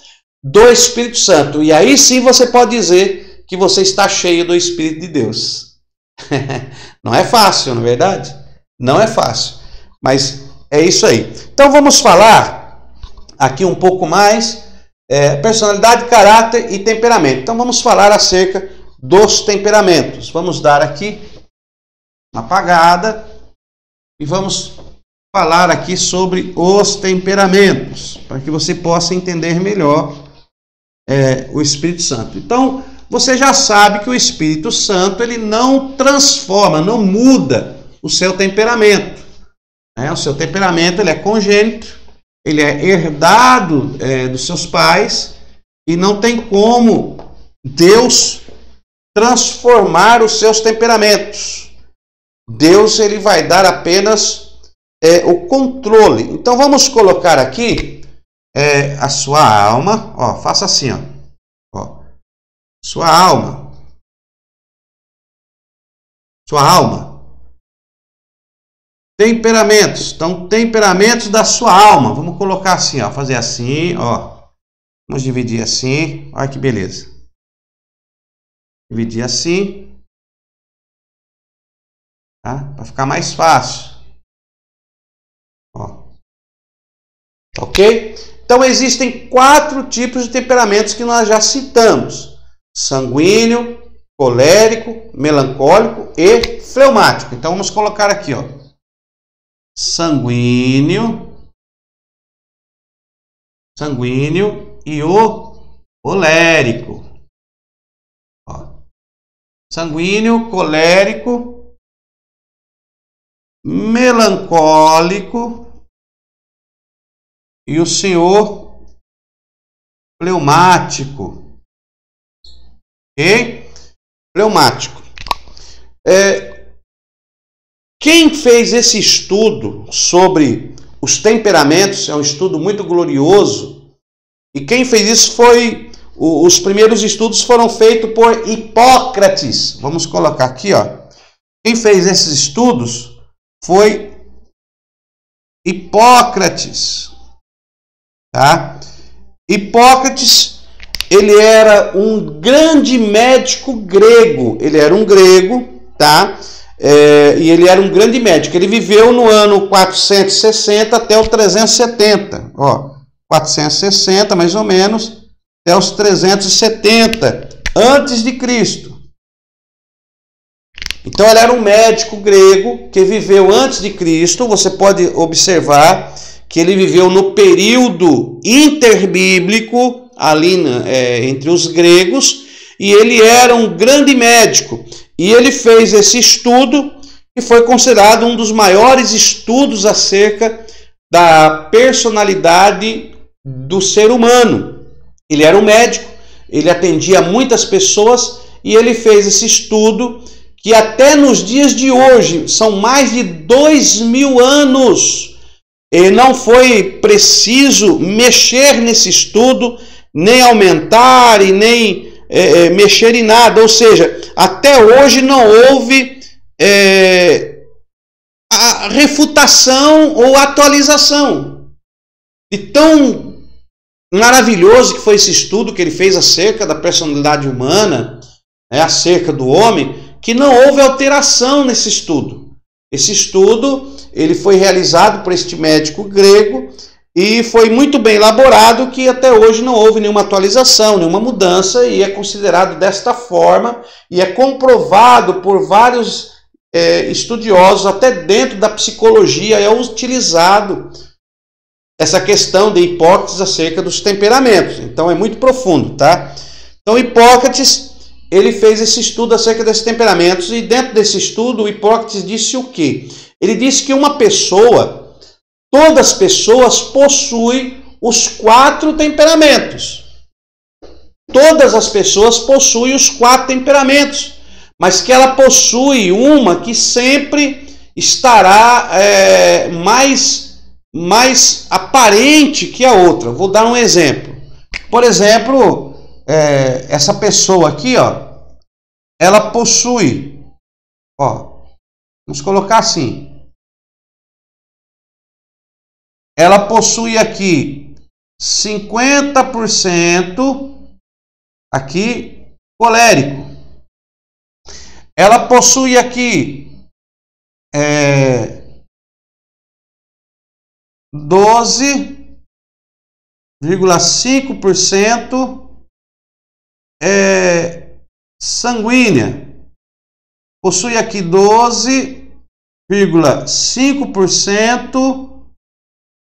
do Espírito Santo. E aí sim você pode dizer que você está cheio do Espírito de Deus. Não é fácil, não é verdade? Não é fácil. Mas é isso aí. Então vamos falar aqui um pouco mais personalidade, caráter e temperamento. Então vamos falar acerca dos temperamentos. Vamos dar aqui uma apagada e vamos falar aqui sobre os temperamentos, para que você possa entender melhor o Espírito Santo. Então, você já sabe que o Espírito Santo ele não transforma, não muda o seu temperamento. O seu temperamento ele é congênito, ele é herdado dos seus pais e não tem como Deus transformar os seus temperamentos. Deus ele vai dar apenas o controle. Então vamos colocar aqui a sua alma. Faça assim, sua alma. Sua alma. Temperamentos. Então, temperamentos da sua alma. Vamos colocar assim, fazer assim, Vamos dividir assim. Olha que beleza. Dividir assim. Tá? Para ficar mais fácil. Ok? Então, existem 4 tipos de temperamentos que nós já citamos. Sanguíneo, colérico, melancólico e fleumático. Então, vamos colocar aqui, sanguíneo e o colérico. Sanguíneo, colérico, melancólico e o senhor fleumático. Ok? Fleumático. Quem fez esse estudo sobre os temperamentos, é um estudo muito glorioso, e quem fez isso foi, os primeiros estudos foram feitos por Hipócrates. Vamos colocar aqui, Quem fez esses estudos foi Hipócrates, tá? Hipócrates, ele era um grande médico grego, ele era um grego, tá? E ele era um grande médico. Ele viveu no ano 460 até o 370. 460 mais ou menos até os 370 antes de Cristo. Então ele era um médico grego que viveu antes de Cristo. Você pode observar que ele viveu no período interbíblico ali entre os gregos, e ele era um grande médico. E ele fez esse estudo que foi considerado um dos maiores estudos acerca da personalidade do ser humano. Ele era um médico, ele atendia muitas pessoas e ele fez esse estudo que até nos dias de hoje, são mais de 2000 anos, e não foi preciso mexer nesse estudo, nem aumentar e nem mexer em nada. Ou seja, até hoje não houve a refutação ou atualização. E tão maravilhoso que foi esse estudo que ele fez acerca da personalidade humana, acerca do homem, que não houve alteração nesse estudo. Esse estudo ele foi realizado por este médico grego e foi muito bem elaborado, que até hoje não houve nenhuma atualização, nenhuma mudança, e é considerado desta forma e é comprovado por vários estudiosos, até dentro da psicologia é utilizado essa questão de Hipócrates acerca dos temperamentos. Então é muito profundo, tá? Então Hipócrates, ele fez esse estudo acerca desses temperamentos, e dentro desse estudo o Hipócrates disse o quê? Ele disse que uma pessoa, todas as pessoas possuem os 4 temperamentos. Todas as pessoas possuem os 4 temperamentos, mas que ela possui uma que sempre estará mais aparente que a outra. Vou dar um exemplo. Por exemplo, essa pessoa aqui, ó, ela possui, ó, vamos colocar assim, ela possui aqui 50% aqui colérico. Ela possui aqui 12,5% sanguínea. Possui aqui 12,5%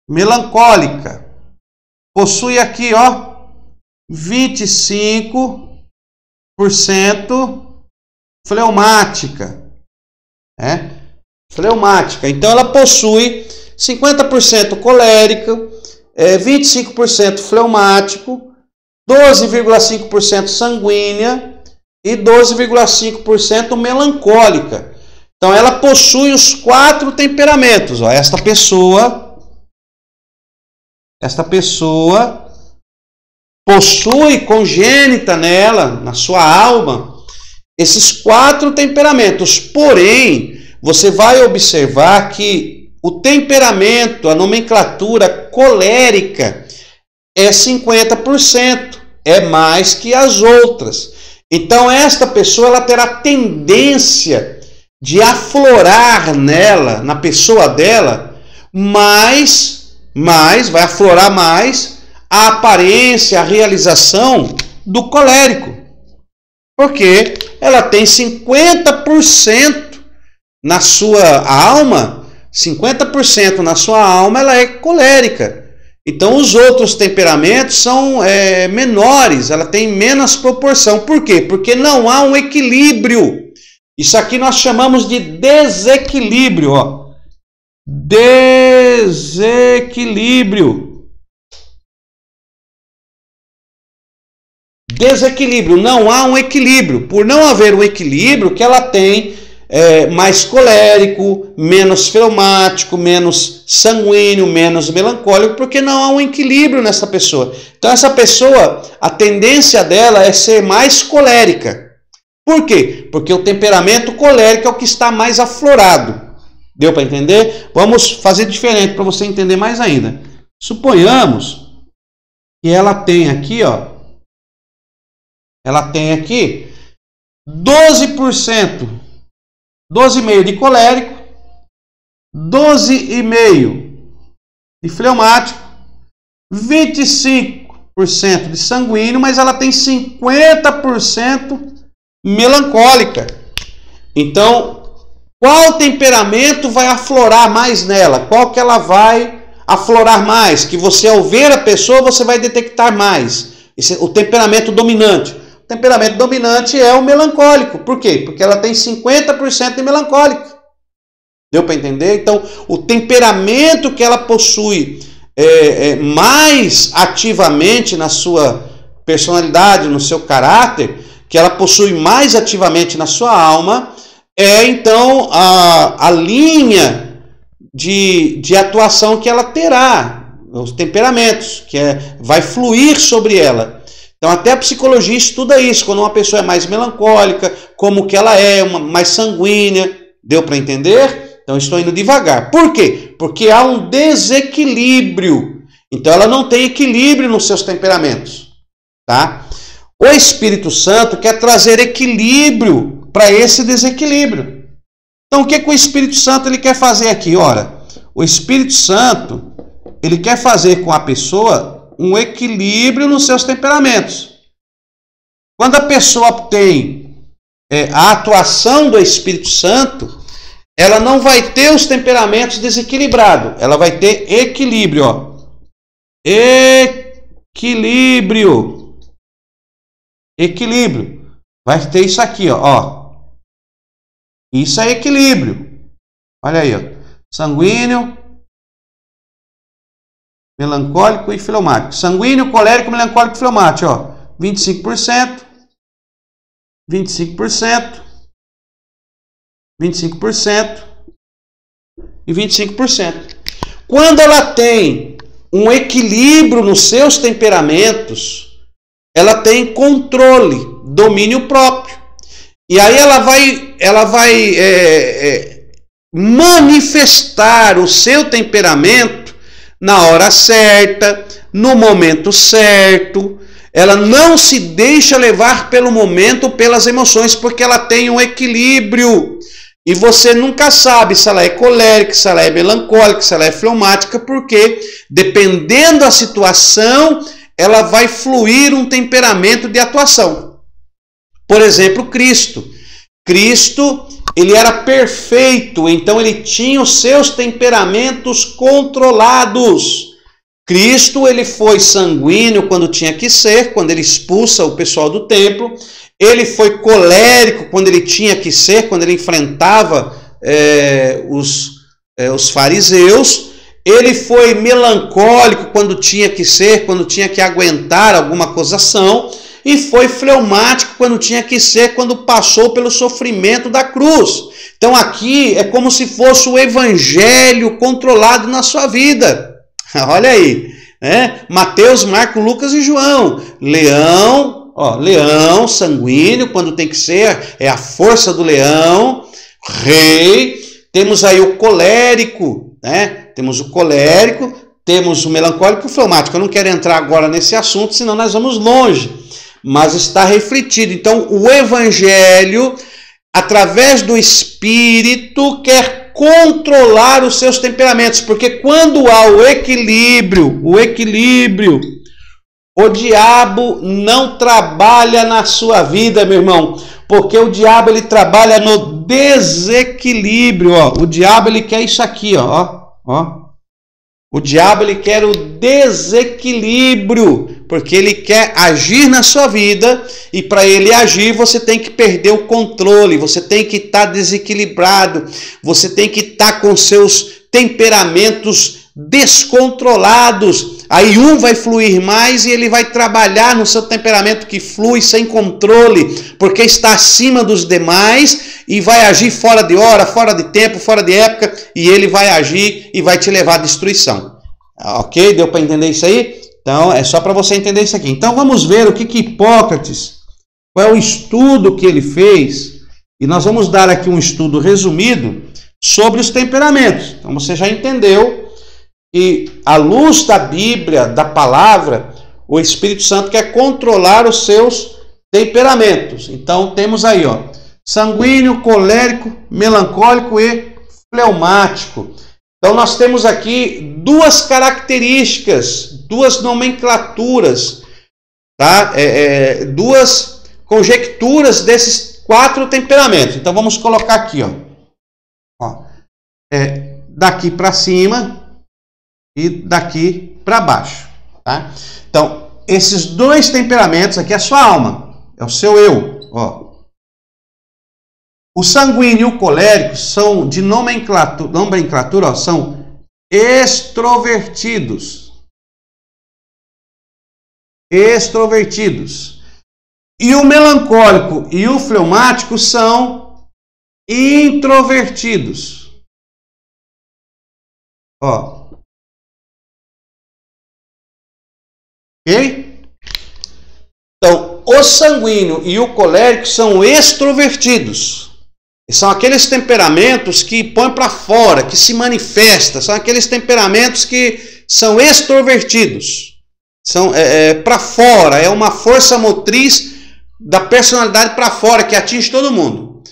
melancólica. Possui aqui, ó, 25% fleumática, fleumática. Então ela possui 50% colérica, 25% fleumático, 12,5% sanguínea e 12,5% melancólica. Então ela possui os 4 temperamentos. Ó. Esta pessoa possui congênita nela, na sua alma, esses 4 temperamentos. Porém, você vai observar que o temperamento, a nomenclatura colérica é 50%, é mais que as outras. Então esta pessoa ela terá tendência de aflorar nela, na pessoa dela, vai aflorar mais a aparência, a realização do colérico. Porque ela tem 50% na sua alma, 50% na sua alma ela é colérica. Então os outros temperamentos são menores, ela tem menos proporção. Por quê? Porque não há um equilíbrio. Isso aqui nós chamamos de desequilíbrio. Ó. Desequilíbrio. Desequilíbrio, não há um equilíbrio. Por não haver um equilíbrio, que ela tem mais colérico, menos fleumático, menos sanguíneo, menos melancólico, porque não há um equilíbrio nessa pessoa. Então essa pessoa, a tendência dela é ser mais colérica. Por quê? Porque o temperamento colérico é o que está mais aflorado. Deu para entender? Vamos fazer diferente para você entender mais ainda. Suponhamos que ela tem aqui, ó, ela tem aqui 12%, 12,5% de colérico, 12,5% de fleumático, 25% de sanguíneo, mas ela tem 50% melancólica. Então, qual temperamento vai aflorar mais nela? Qual que ela vai aflorar mais? Que você, ao ver a pessoa, você vai detectar mais. O temperamento dominante. O temperamento dominante é o melancólico. Por quê? Porque ela tem 50% de melancólico. Deu para entender? Então, o temperamento que ela possui mais ativamente na sua personalidade, no seu caráter, que ela possui mais ativamente na sua alma, é então a linha de atuação que ela terá, os temperamentos, vai fluir sobre ela. Então até a psicologia estuda isso, quando uma pessoa é mais melancólica, como que ela é, mais sanguínea. Deu para entender? Então estou indo devagar. Por quê? Porque há um desequilíbrio. Então ela não tem equilíbrio nos seus temperamentos, tá? O Espírito Santo quer trazer equilíbrio para esse desequilíbrio. Então o que o Espírito Santo ele quer fazer aqui? Ora, o Espírito Santo ele quer fazer com a pessoa um equilíbrio nos seus temperamentos. Quando a pessoa tem a atuação do Espírito Santo, ela não vai ter os temperamentos desequilibrados, ela vai ter equilíbrio. Ó. Equilíbrio. Equilíbrio. Vai ter isso aqui, ó. Isso é equilíbrio. Olha aí, ó. Sanguíneo, melancólico e fleumático. Sanguíneo, colérico, melancólico e fleumático, ó. 25%, 25%, 25% e 25%. Quando ela tem um equilíbrio nos seus temperamentos, ela tem controle, domínio próprio. E aí ela vai manifestar o seu temperamento na hora certa, no momento certo. Ela não se deixa levar pelo momento, pelas emoções, porque ela tem um equilíbrio. E você nunca sabe se ela é colérica, se ela é melancólica, se ela é fleumática, porque dependendo da situação, ela vai fluir um temperamento de atuação. Por exemplo, Cristo. Cristo, ele era perfeito, então ele tinha os seus temperamentos controlados. Cristo, ele foi sanguíneo quando tinha que ser, quando ele expulsa o pessoal do templo. Ele foi colérico quando ele tinha que ser, quando ele enfrentava os fariseus. Ele foi melancólico quando tinha que ser, quando tinha que aguentar alguma acusação. E foi fleumático quando tinha que ser, quando passou pelo sofrimento da cruz. Então aqui é como se fosse o evangelho controlado na sua vida. Olha aí, Mateus, Marcos, Lucas e João. Leão, leão, sanguíneo, quando tem que ser, é a força do leão. Rei, temos aí o colérico, Temos o colérico, temos o melancólico e o fleumático. Eu não quero entrar agora nesse assunto, senão nós vamos longe. Mas está refletido. Então, o evangelho, através do Espírito, quer controlar os seus temperamentos, porque quando há o equilíbrio, o diabo não trabalha na sua vida, meu irmão, porque o diabo ele trabalha no desequilíbrio, O diabo ele quer isso aqui, O diabo ele quer o desequilíbrio, porque ele quer agir na sua vida, e para ele agir você tem que perder o controle, você tem que estar desequilibrado, você tem que estar com seus temperamentos descontrolados. Aí um vai fluir mais e ele vai trabalhar no seu temperamento que flui sem controle, porque está acima dos demais e vai agir fora de hora, fora de tempo, fora de época, e ele vai agir e vai te levar à destruição. Ok? Deu para entender isso aí? Então, é só para você entender isso aqui. Então, vamos ver o que Hipócrates, qual é o estudo que ele fez, e nós vamos dar aqui um estudo resumido sobre os temperamentos. Então, você já entendeu que, à luz da Bíblia, da palavra, o Espírito Santo quer controlar os seus temperamentos. Então, temos aí, sanguíneo, colérico, melancólico e fleumático. Então, nós temos aqui duas características, duas nomenclaturas, tá? Duas conjecturas desses 4 temperamentos. Então, vamos colocar aqui, daqui para cima e daqui para baixo, tá? Então, esses 2 temperamentos aqui é a sua alma, é o seu eu, O sanguíneo e o colérico são de nomenclatura, são extrovertidos. E o melancólico e o fleumático são introvertidos. Ó. Ok? Então, o sanguíneo e o colérico são extrovertidos. São aqueles temperamentos que põem para fora, que se manifestam. São aqueles temperamentos que são extrovertidos. São para fora, é uma força motriz da personalidade para fora, que atinge todo mundo.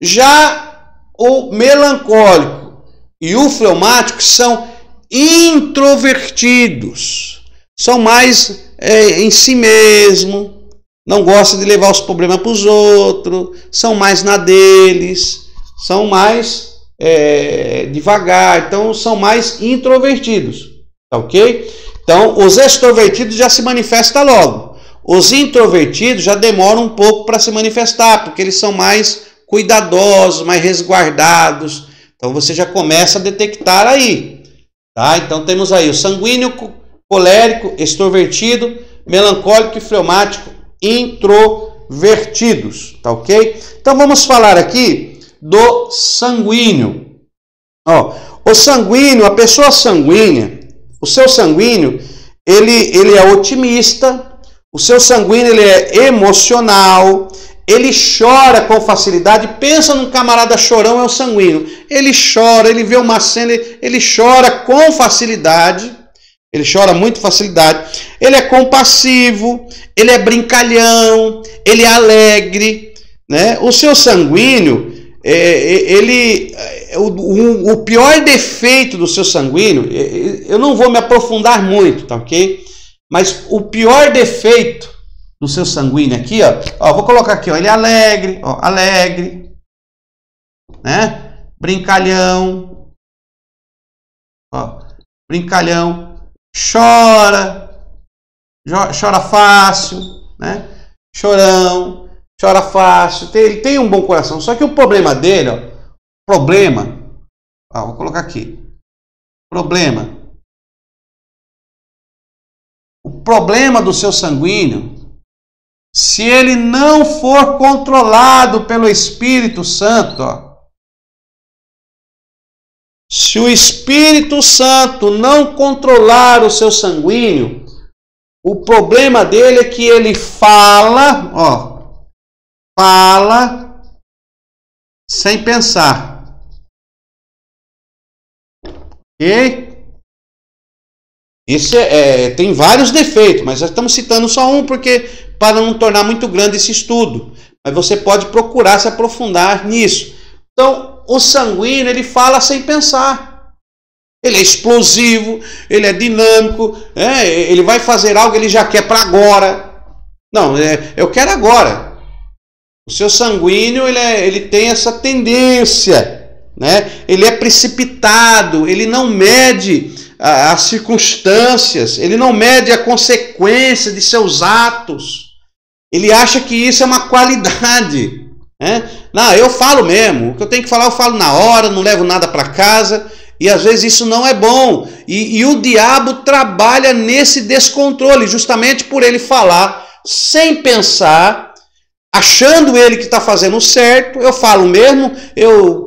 Já o melancólico e o fleumático são introvertidos. São mais em si mesmo. Não gostam de levar os problemas para os outros, são mais na deles, são mais devagar, então são mais introvertidos, tá ok? Então, os extrovertidos já se manifestam logo, os introvertidos já demoram um pouco para se manifestar, porque eles são mais cuidadosos, mais resguardados, então você já começa a detectar aí, tá? Então temos aí o sanguíneo, colérico, extrovertido, melancólico e fleumático, introvertidos, tá ok? Então vamos falar aqui do sanguíneo. Ó, o sanguíneo, a pessoa sanguínea, o seu sanguíneo, ele é otimista, o seu sanguíneo ele é emocional, ele chora com facilidade. Pensa num camarada chorão, é o sanguíneo. Ele chora, ele vê uma cena, ele chora com facilidade. Ele chora muito facilidade. Ele é compassivo, ele é brincalhão, ele é alegre, né? O seu sanguíneo, o pior defeito do seu sanguíneo, eu não vou me aprofundar muito, tá ok? Mas o pior defeito do seu sanguíneo aqui, ó, vou colocar aqui, ó, ele é alegre, ó, alegre, né? Brincalhão, ó, brincalhão. Chora fácil, né? Chorão, chora fácil, ele tem um bom coração, só que o problema dele, vou colocar aqui, o problema do seu sanguíneo, se ele não for controlado pelo Espírito Santo, ó, se o Espírito Santo não controlar o seu sanguíneo, o problema dele é que ele fala sem pensar. Ok? Isso tem vários defeitos, mas nós estamos citando só um para não tornar muito grande esse estudo. Mas você pode procurar se aprofundar nisso. Então, o sanguíneo, ele fala sem pensar. Ele é explosivo, ele é dinâmico, ele vai fazer algo, ele já quer para agora. Não, eu quero agora. O seu sanguíneo, ele tem essa tendência, né? Ele é precipitado, ele não mede as circunstâncias, ele não mede a consequência de seus atos. Ele acha que isso é uma qualidade. Não, eu falo mesmo, o que eu tenho que falar eu falo na hora, não levo nada para casa, e às vezes isso não é bom, e o diabo trabalha nesse descontrole, justamente por ele falar sem pensar, achando ele que está fazendo certo. Eu falo mesmo,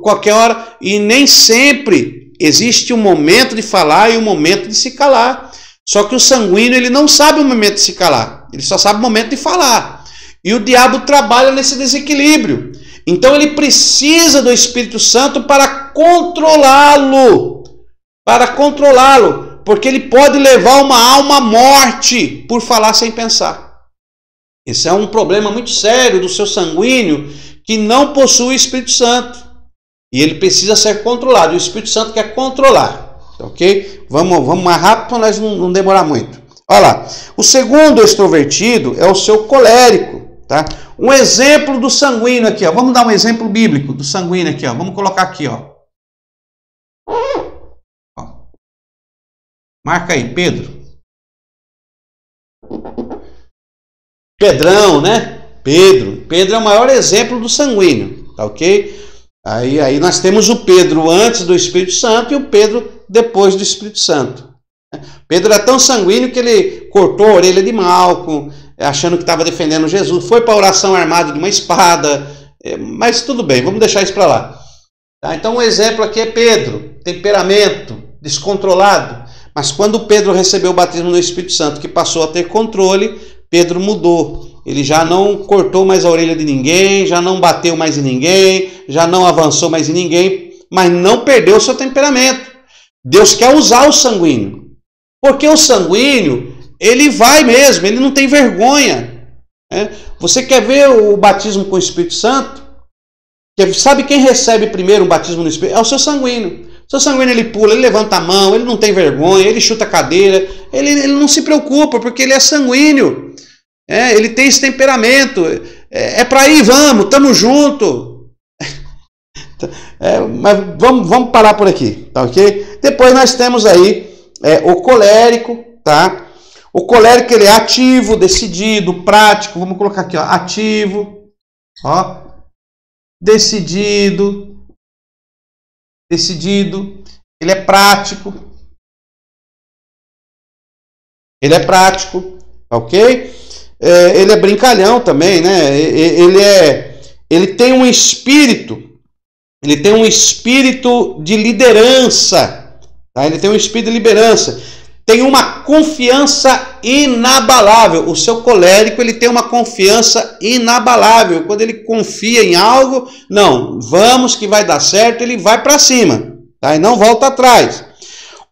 qualquer hora, e nem sempre existe um momento de falar e um momento de se calar, só que o sanguíneo ele não sabe o momento de se calar, ele só sabe o momento de falar. E o diabo trabalha nesse desequilíbrio. Então ele precisa do Espírito Santo para controlá-lo. Porque ele pode levar uma alma à morte por falar sem pensar. Esse é um problema muito sério do seu sanguíneo que não possui o Espírito Santo. E ele precisa ser controlado. E o Espírito Santo quer controlar. Ok? Vamos mais rápido para nós não demorar muito. Olha lá. O segundo extrovertido é o seu colérico. Tá? Um exemplo do sanguíneo aqui, ó. Vamos dar um exemplo bíblico do sanguíneo aqui, ó. Vamos colocar aqui, ó. Marca aí, Pedro. Pedrão, né? Pedro é o maior exemplo do sanguíneo, tá ok? Aí nós temos o Pedro antes do Espírito Santo e o Pedro depois do Espírito Santo. Pedro era tão sanguíneo que ele cortou a orelha de Malco, achando que estava defendendo Jesus, foi para a oração armado de uma espada, mas tudo bem, vamos deixar isso para lá. Tá? Então um exemplo aqui é Pedro, temperamento, descontrolado. Mas quando Pedro recebeu o batismo no Espírito Santo, que passou a ter controle, Pedro mudou. Ele já não cortou mais a orelha de ninguém, já não bateu mais em ninguém, já não avançou mais em ninguém, mas não perdeu o seu temperamento. Deus quer usar o sanguíneo. Porque o sanguíneo, ele vai mesmo, ele não tem vergonha. Você quer ver o batismo com o Espírito Santo? Sabe quem recebe primeiro o batismo no Espírito? É o seu sanguíneo. O seu sanguíneo, ele pula, ele levanta a mão, ele não tem vergonha, ele chuta a cadeira, ele não se preocupa, porque ele é sanguíneo. Ele tem esse temperamento. É para ir, vamos, estamos juntos. Mas vamos parar por aqui, tá ok? Depois nós temos aí o colérico, tá? O colérico, ele é ativo, decidido, prático. Vamos colocar aqui, ó, ativo, ó, decidido, ele é prático, ok? Ele é brincalhão também, né? Ele tem um espírito de liderança, tá? Ele tem um espírito de liderança, tem uma confiança inabalável. O seu colérico, ele tem uma confiança inabalável. Quando ele confia em algo, não, vamos que vai dar certo, ele vai para cima, tá? E não volta atrás.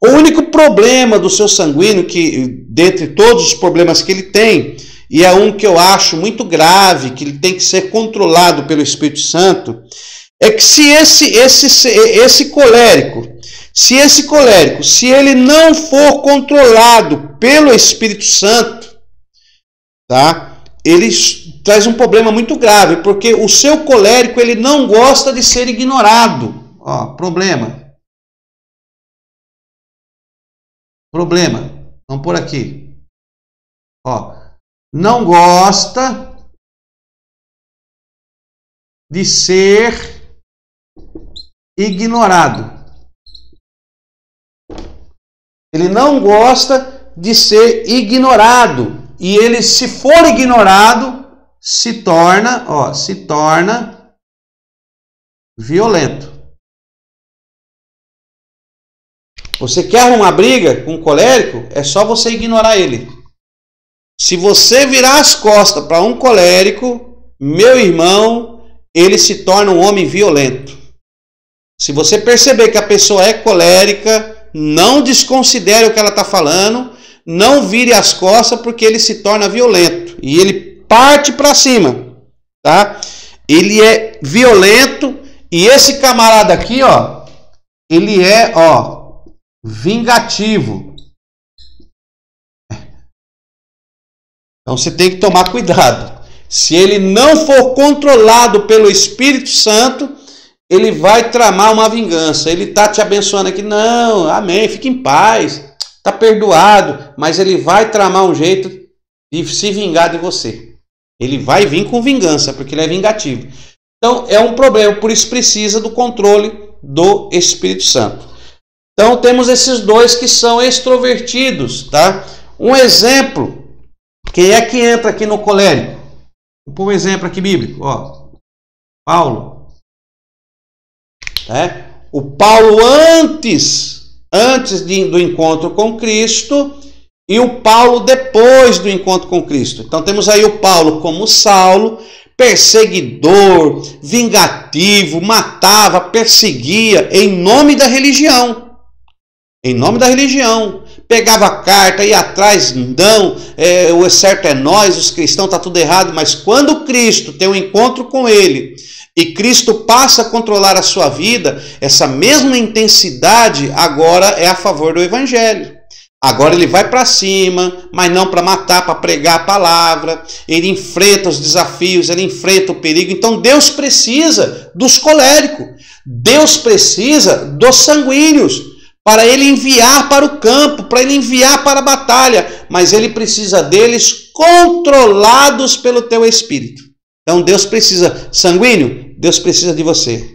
O único problema do seu sanguíneo, que dentre todos os problemas que ele tem, e é um que eu acho muito grave, que ele tem que ser controlado pelo Espírito Santo, é que se esse colérico, se ele não for controlado pelo Espírito Santo, tá? Ele traz um problema muito grave, porque o seu colérico, ele não gosta de ser ignorado. Ó, problema. Vamos por aqui. Ó, não gosta de ser ignorado. Ele não gosta de ser ignorado. E ele, se for ignorado, se torna violento. Você quer arrumar briga com um colérico? É só você ignorar ele. Se você virar as costas para um colérico, meu irmão, ele se torna um homem violento. Se você perceber que a pessoa é colérica, não desconsidere o que ela está falando, não vire as costas, porque ele se torna violento. E ele parte para cima, tá? Ele é violento, e esse camarada aqui, ó, ele é, ó, vingativo. Então você tem que tomar cuidado. Se ele não for controlado pelo Espírito Santo, ele vai tramar uma vingança. Ele está te abençoando aqui. Não, amém, fique em paz. Está perdoado. Mas ele vai tramar um jeito de se vingar de você. Ele vai vir com vingança, porque ele é vingativo. Então é um problema. Por isso precisa do controle do Espírito Santo. Então temos esses dois que são extrovertidos, tá? Um exemplo. Quem é que entra aqui no colérico? Vou pôr um exemplo aqui bíblico. Ó, Paulo. O Paulo antes do encontro com Cristo e o Paulo depois do encontro com Cristo. Então temos aí o Paulo como Saulo, perseguidor, vingativo, matava, perseguia em nome da religião. Em nome da religião. Pegava a carta, ia atrás, não, o certo é nós, os cristãos, está tudo errado. Mas quando Cristo tem um encontro com ele e Cristo passa a controlar a sua vida, essa mesma intensidade agora é a favor do Evangelho. Agora ele vai para cima, mas não para matar, para pregar a palavra. Ele enfrenta os desafios, ele enfrenta o perigo. Então Deus precisa dos coléricos, Deus precisa dos sanguíneos, para ele enviar para o campo, para ele enviar para a batalha, mas ele precisa deles controlados pelo teu espírito. Então Deus precisa, sanguíneo, Deus precisa de você.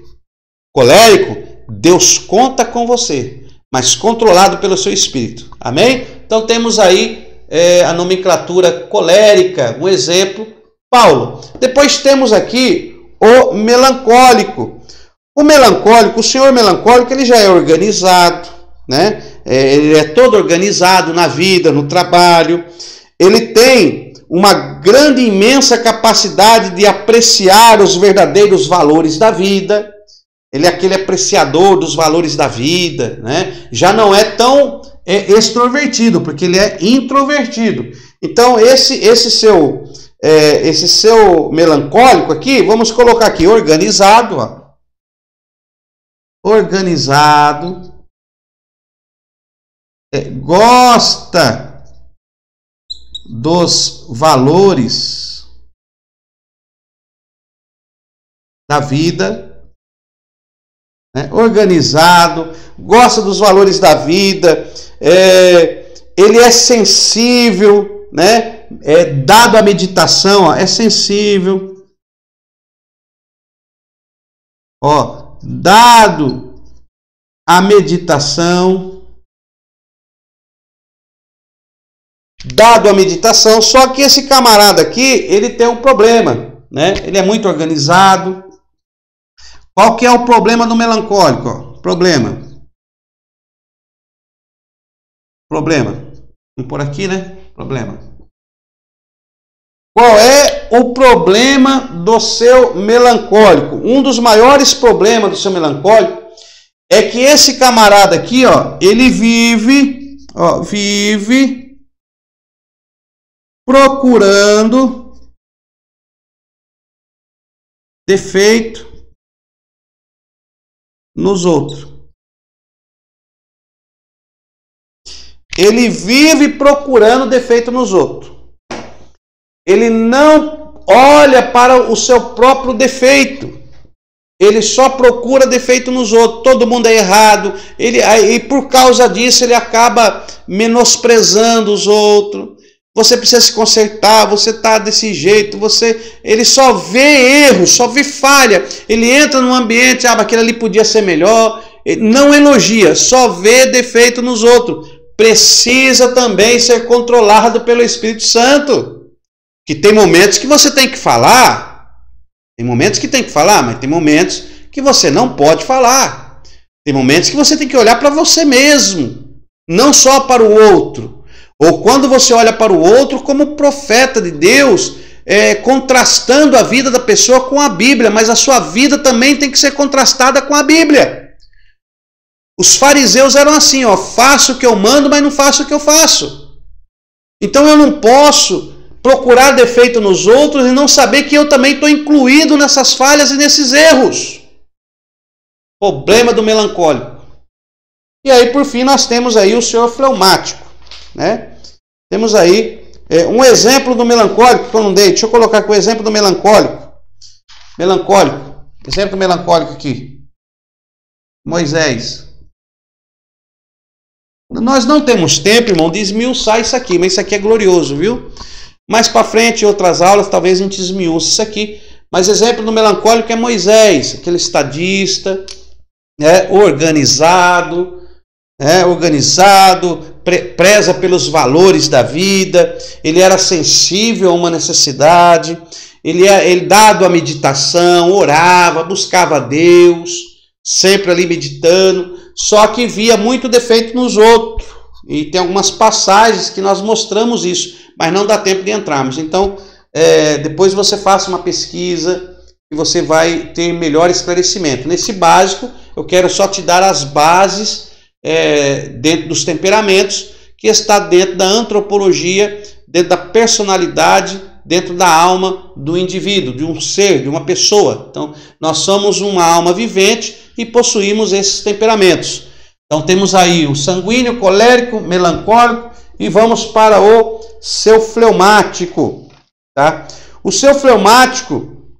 Colérico, Deus conta com você, mas controlado pelo seu espírito. Amém? Então temos aí a nomenclatura colérica, um exemplo, Paulo. Depois temos aqui o melancólico. O melancólico, o senhor melancólico, ele já é organizado, né? Ele é todo organizado na vida, no trabalho. Ele tem uma grande, imensa capacidade de apreciar os verdadeiros valores da vida. Ele é aquele apreciador dos valores da vida, né? Já não é tão extrovertido, porque ele é introvertido. Então, esse seu melancólico aqui, vamos colocar aqui, organizado, ó. Organizado, gosta dos valores da vida, né? Organizado, gosta dos valores da vida, ele é sensível, né? Dado à meditação, ó, é sensível, ó. Dado a meditação, só que esse camarada aqui, ele tem um problema, né? Ele é muito organizado. Qual que é o problema do melancólico? Ó? Problema. Vamos por aqui, né? Problema. Qual é o problema do seu melancólico? Um dos maiores problemas do seu melancólico é que esse camarada aqui, ó, ele vive procurando defeito nos outros. Ele vive procurando defeito nos outros. Ele não olha para o seu próprio defeito. Ele só procura defeito nos outros. Todo mundo é errado. E por causa disso ele acaba menosprezando os outros. Você precisa se consertar. Você está desse jeito. Ele só vê erros, só vê falha. Ele entra num ambiente, aquilo ali podia ser melhor. Ele não elogia, só vê defeito nos outros. Precisa também ser controlado pelo Espírito Santo. Que tem momentos que você tem que falar, mas tem momentos que você não pode falar. Tem momentos que você tem que olhar para você mesmo, não só para o outro. Ou quando você olha para o outro como profeta de Deus, contrastando a vida da pessoa com a Bíblia, mas a sua vida também tem que ser contrastada com a Bíblia. Os fariseus eram assim, ó, faço o que eu mando, mas não faço o que eu faço. Então eu não posso procurar defeito nos outros e não saber que eu também estou incluído nessas falhas e nesses erros. Problema do melancólico. E aí, por fim, nós temos aí o senhor fleumático, né? Temos aí um exemplo do melancólico que eu não dei. Deixa eu colocar aqui o exemplo do melancólico. Exemplo do melancólico aqui. Moisés. Nós não temos tempo, irmão, de esmiuçar isso aqui, mas isso aqui é glorioso, viu? Mais para frente, em outras aulas, talvez a gente esmiuce isso aqui. Mas exemplo do melancólico é Moisés, aquele estadista, organizado, preza pelos valores da vida, ele era sensível a uma necessidade, ele dado à meditação, orava, buscava a Deus, sempre ali meditando, só que via muito defeito nos outros. E tem algumas passagens que nós mostramos isso, mas não dá tempo de entrarmos. Então, depois você faça uma pesquisa e você vai ter melhor esclarecimento. Nesse básico, eu quero só te dar as bases dentro dos temperamentos, que está dentro da antropologia, dentro da personalidade, dentro da alma do indivíduo, de um ser, de uma pessoa. Então, nós somos uma alma vivente e possuímos esses temperamentos. Então, temos aí o sanguíneo, colérico, melancólico e vamos para o seu fleumático. Tá? O seu fleumático,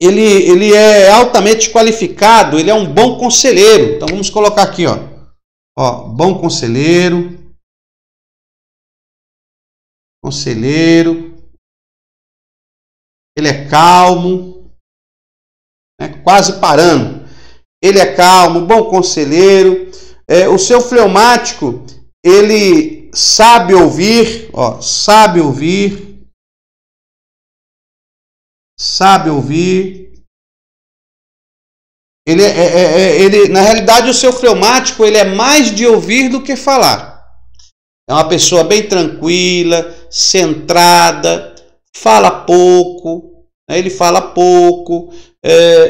ele é altamente qualificado, ele é um bom conselheiro. Então, vamos colocar aqui, ó, bom conselheiro. Ele é calmo, quase parando. Ele é calmo, bom conselheiro. O seu fleumático, ele sabe ouvir, na realidade, o seu fleumático ele é mais de ouvir do que falar. É uma pessoa bem tranquila, centrada, fala pouco, né? Ele fala pouco,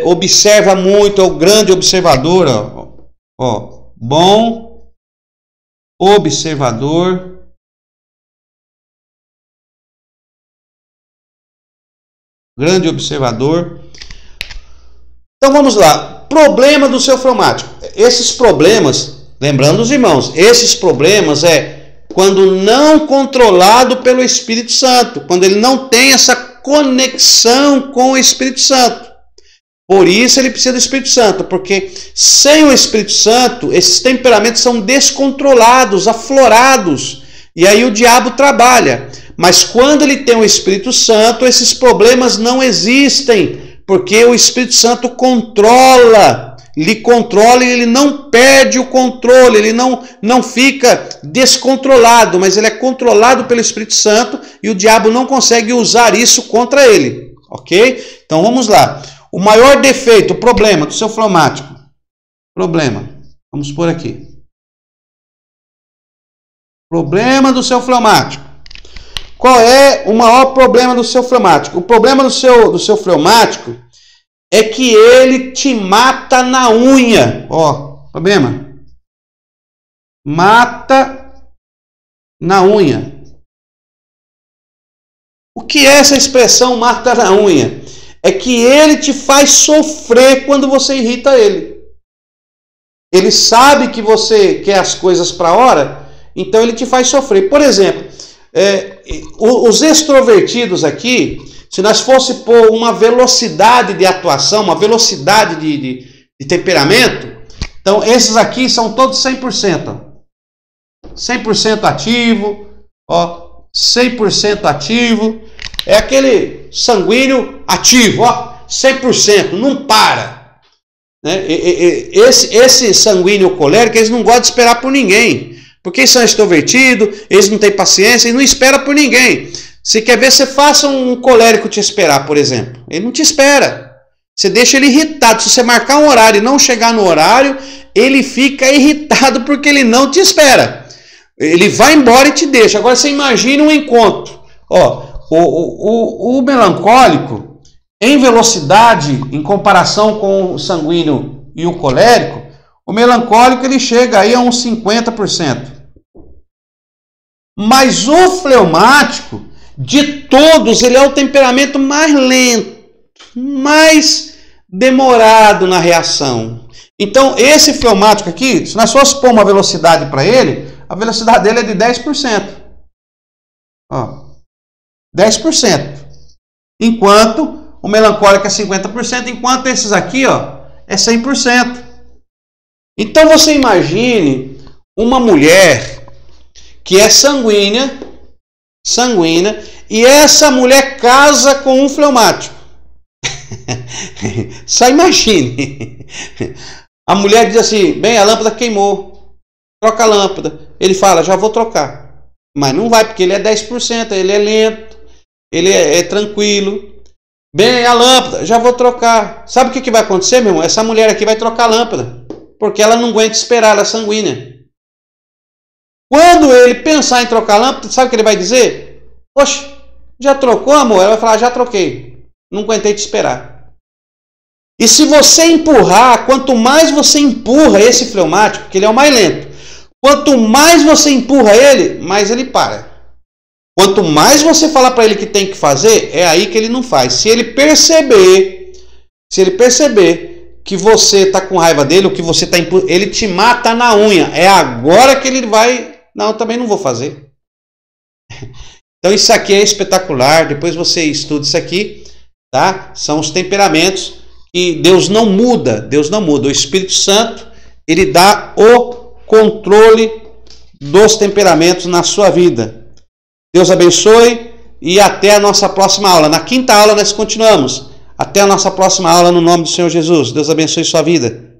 observa muito, é o grande observador, bom observador, grande observador. Então vamos lá, problema do seu fleumático. Esses problemas, lembrando os irmãos, esses problemas quando não controlado pelo Espírito Santo, quando ele não tem essa conexão com o Espírito Santo. Por isso ele precisa do Espírito Santo, porque sem o Espírito Santo, esses temperamentos são descontrolados, aflorados, e aí o diabo trabalha. Mas quando ele tem o Espírito Santo, esses problemas não existem, porque o Espírito Santo lhe controla e ele não perde o controle, ele não fica descontrolado, mas ele é controlado pelo Espírito Santo e o diabo não consegue usar isso contra ele, ok? Então vamos lá. O maior defeito, o problema do seu fleumático. Problema. Vamos por aqui. Problema do seu fleumático. Qual é o maior problema do seu fleumático? O problema do seu fleumático é que ele te mata na unha. Problema. Mata na unha. O que é essa expressão mata na unha? É que ele te faz sofrer quando você irrita ele. Ele sabe que você quer as coisas para a hora, então ele te faz sofrer. Por exemplo, os extrovertidos aqui, se nós fosse pôr uma velocidade de atuação, uma velocidade de temperamento, então esses aqui são todos 100%. 100% ativo, 100% ativo. É aquele sanguíneo ativo, 100%, não para. Né? Esse sanguíneo colérico, eles não gostam de esperar por ninguém. Porque eles são extrovertidos, eles não têm paciência, eles não esperam por ninguém. Se quer ver, você faça um colérico te esperar, por exemplo. Ele não te espera. Você deixa ele irritado. Se você marcar um horário e não chegar no horário, ele fica irritado porque ele não te espera. Ele vai embora e te deixa. Agora você imagina um encontro. O melancólico, em velocidade, em comparação com o sanguíneo e o colérico, o melancólico ele chega aí a uns 50%. Mas o fleumático, de todos, ele é o temperamento mais lento, mais demorado na reação. Então, esse fleumático aqui, se nós fosse pôr uma velocidade para ele, a velocidade dele é de 10%. 10%. Enquanto o melancólico é 50%, enquanto esses aqui, é 100%. Então você imagine uma mulher que é sanguínea, e essa mulher casa com um fleumático. Só imagine. A mulher diz assim, bem, a lâmpada queimou, troca a lâmpada. Ele fala, já vou trocar. Mas não vai, porque ele é 10%, ele é lento, ele é tranquilo. Bem, a lâmpada, já vou trocar. Sabe o que vai acontecer, meu irmão? Essa mulher aqui vai trocar a lâmpada, porque ela não aguenta esperar, ela é sanguínea. Quando ele pensar em trocar a lâmpada, sabe o que ele vai dizer? Poxa, já trocou, amor? Ela vai falar, já troquei. Não aguentei te esperar. E se você empurrar, quanto mais você empurra esse fleumático, que ele é o mais lento, quanto mais você empurra ele, mais ele para. Quanto mais você falar para ele que tem que fazer, é aí que ele não faz. Se ele perceber que você está com raiva dele, ou que você está empurrando, ele te mata na unha. É agora que ele vai... Não, também não vou fazer. Então isso aqui é espetacular. Depois você estuda isso aqui, tá? São os temperamentos que Deus não muda. Deus não muda. O Espírito Santo, ele dá o controle dos temperamentos na sua vida. Deus abençoe e até a nossa próxima aula. Na quinta aula nós continuamos. Até a nossa próxima aula no nome do Senhor Jesus. Deus abençoe sua vida.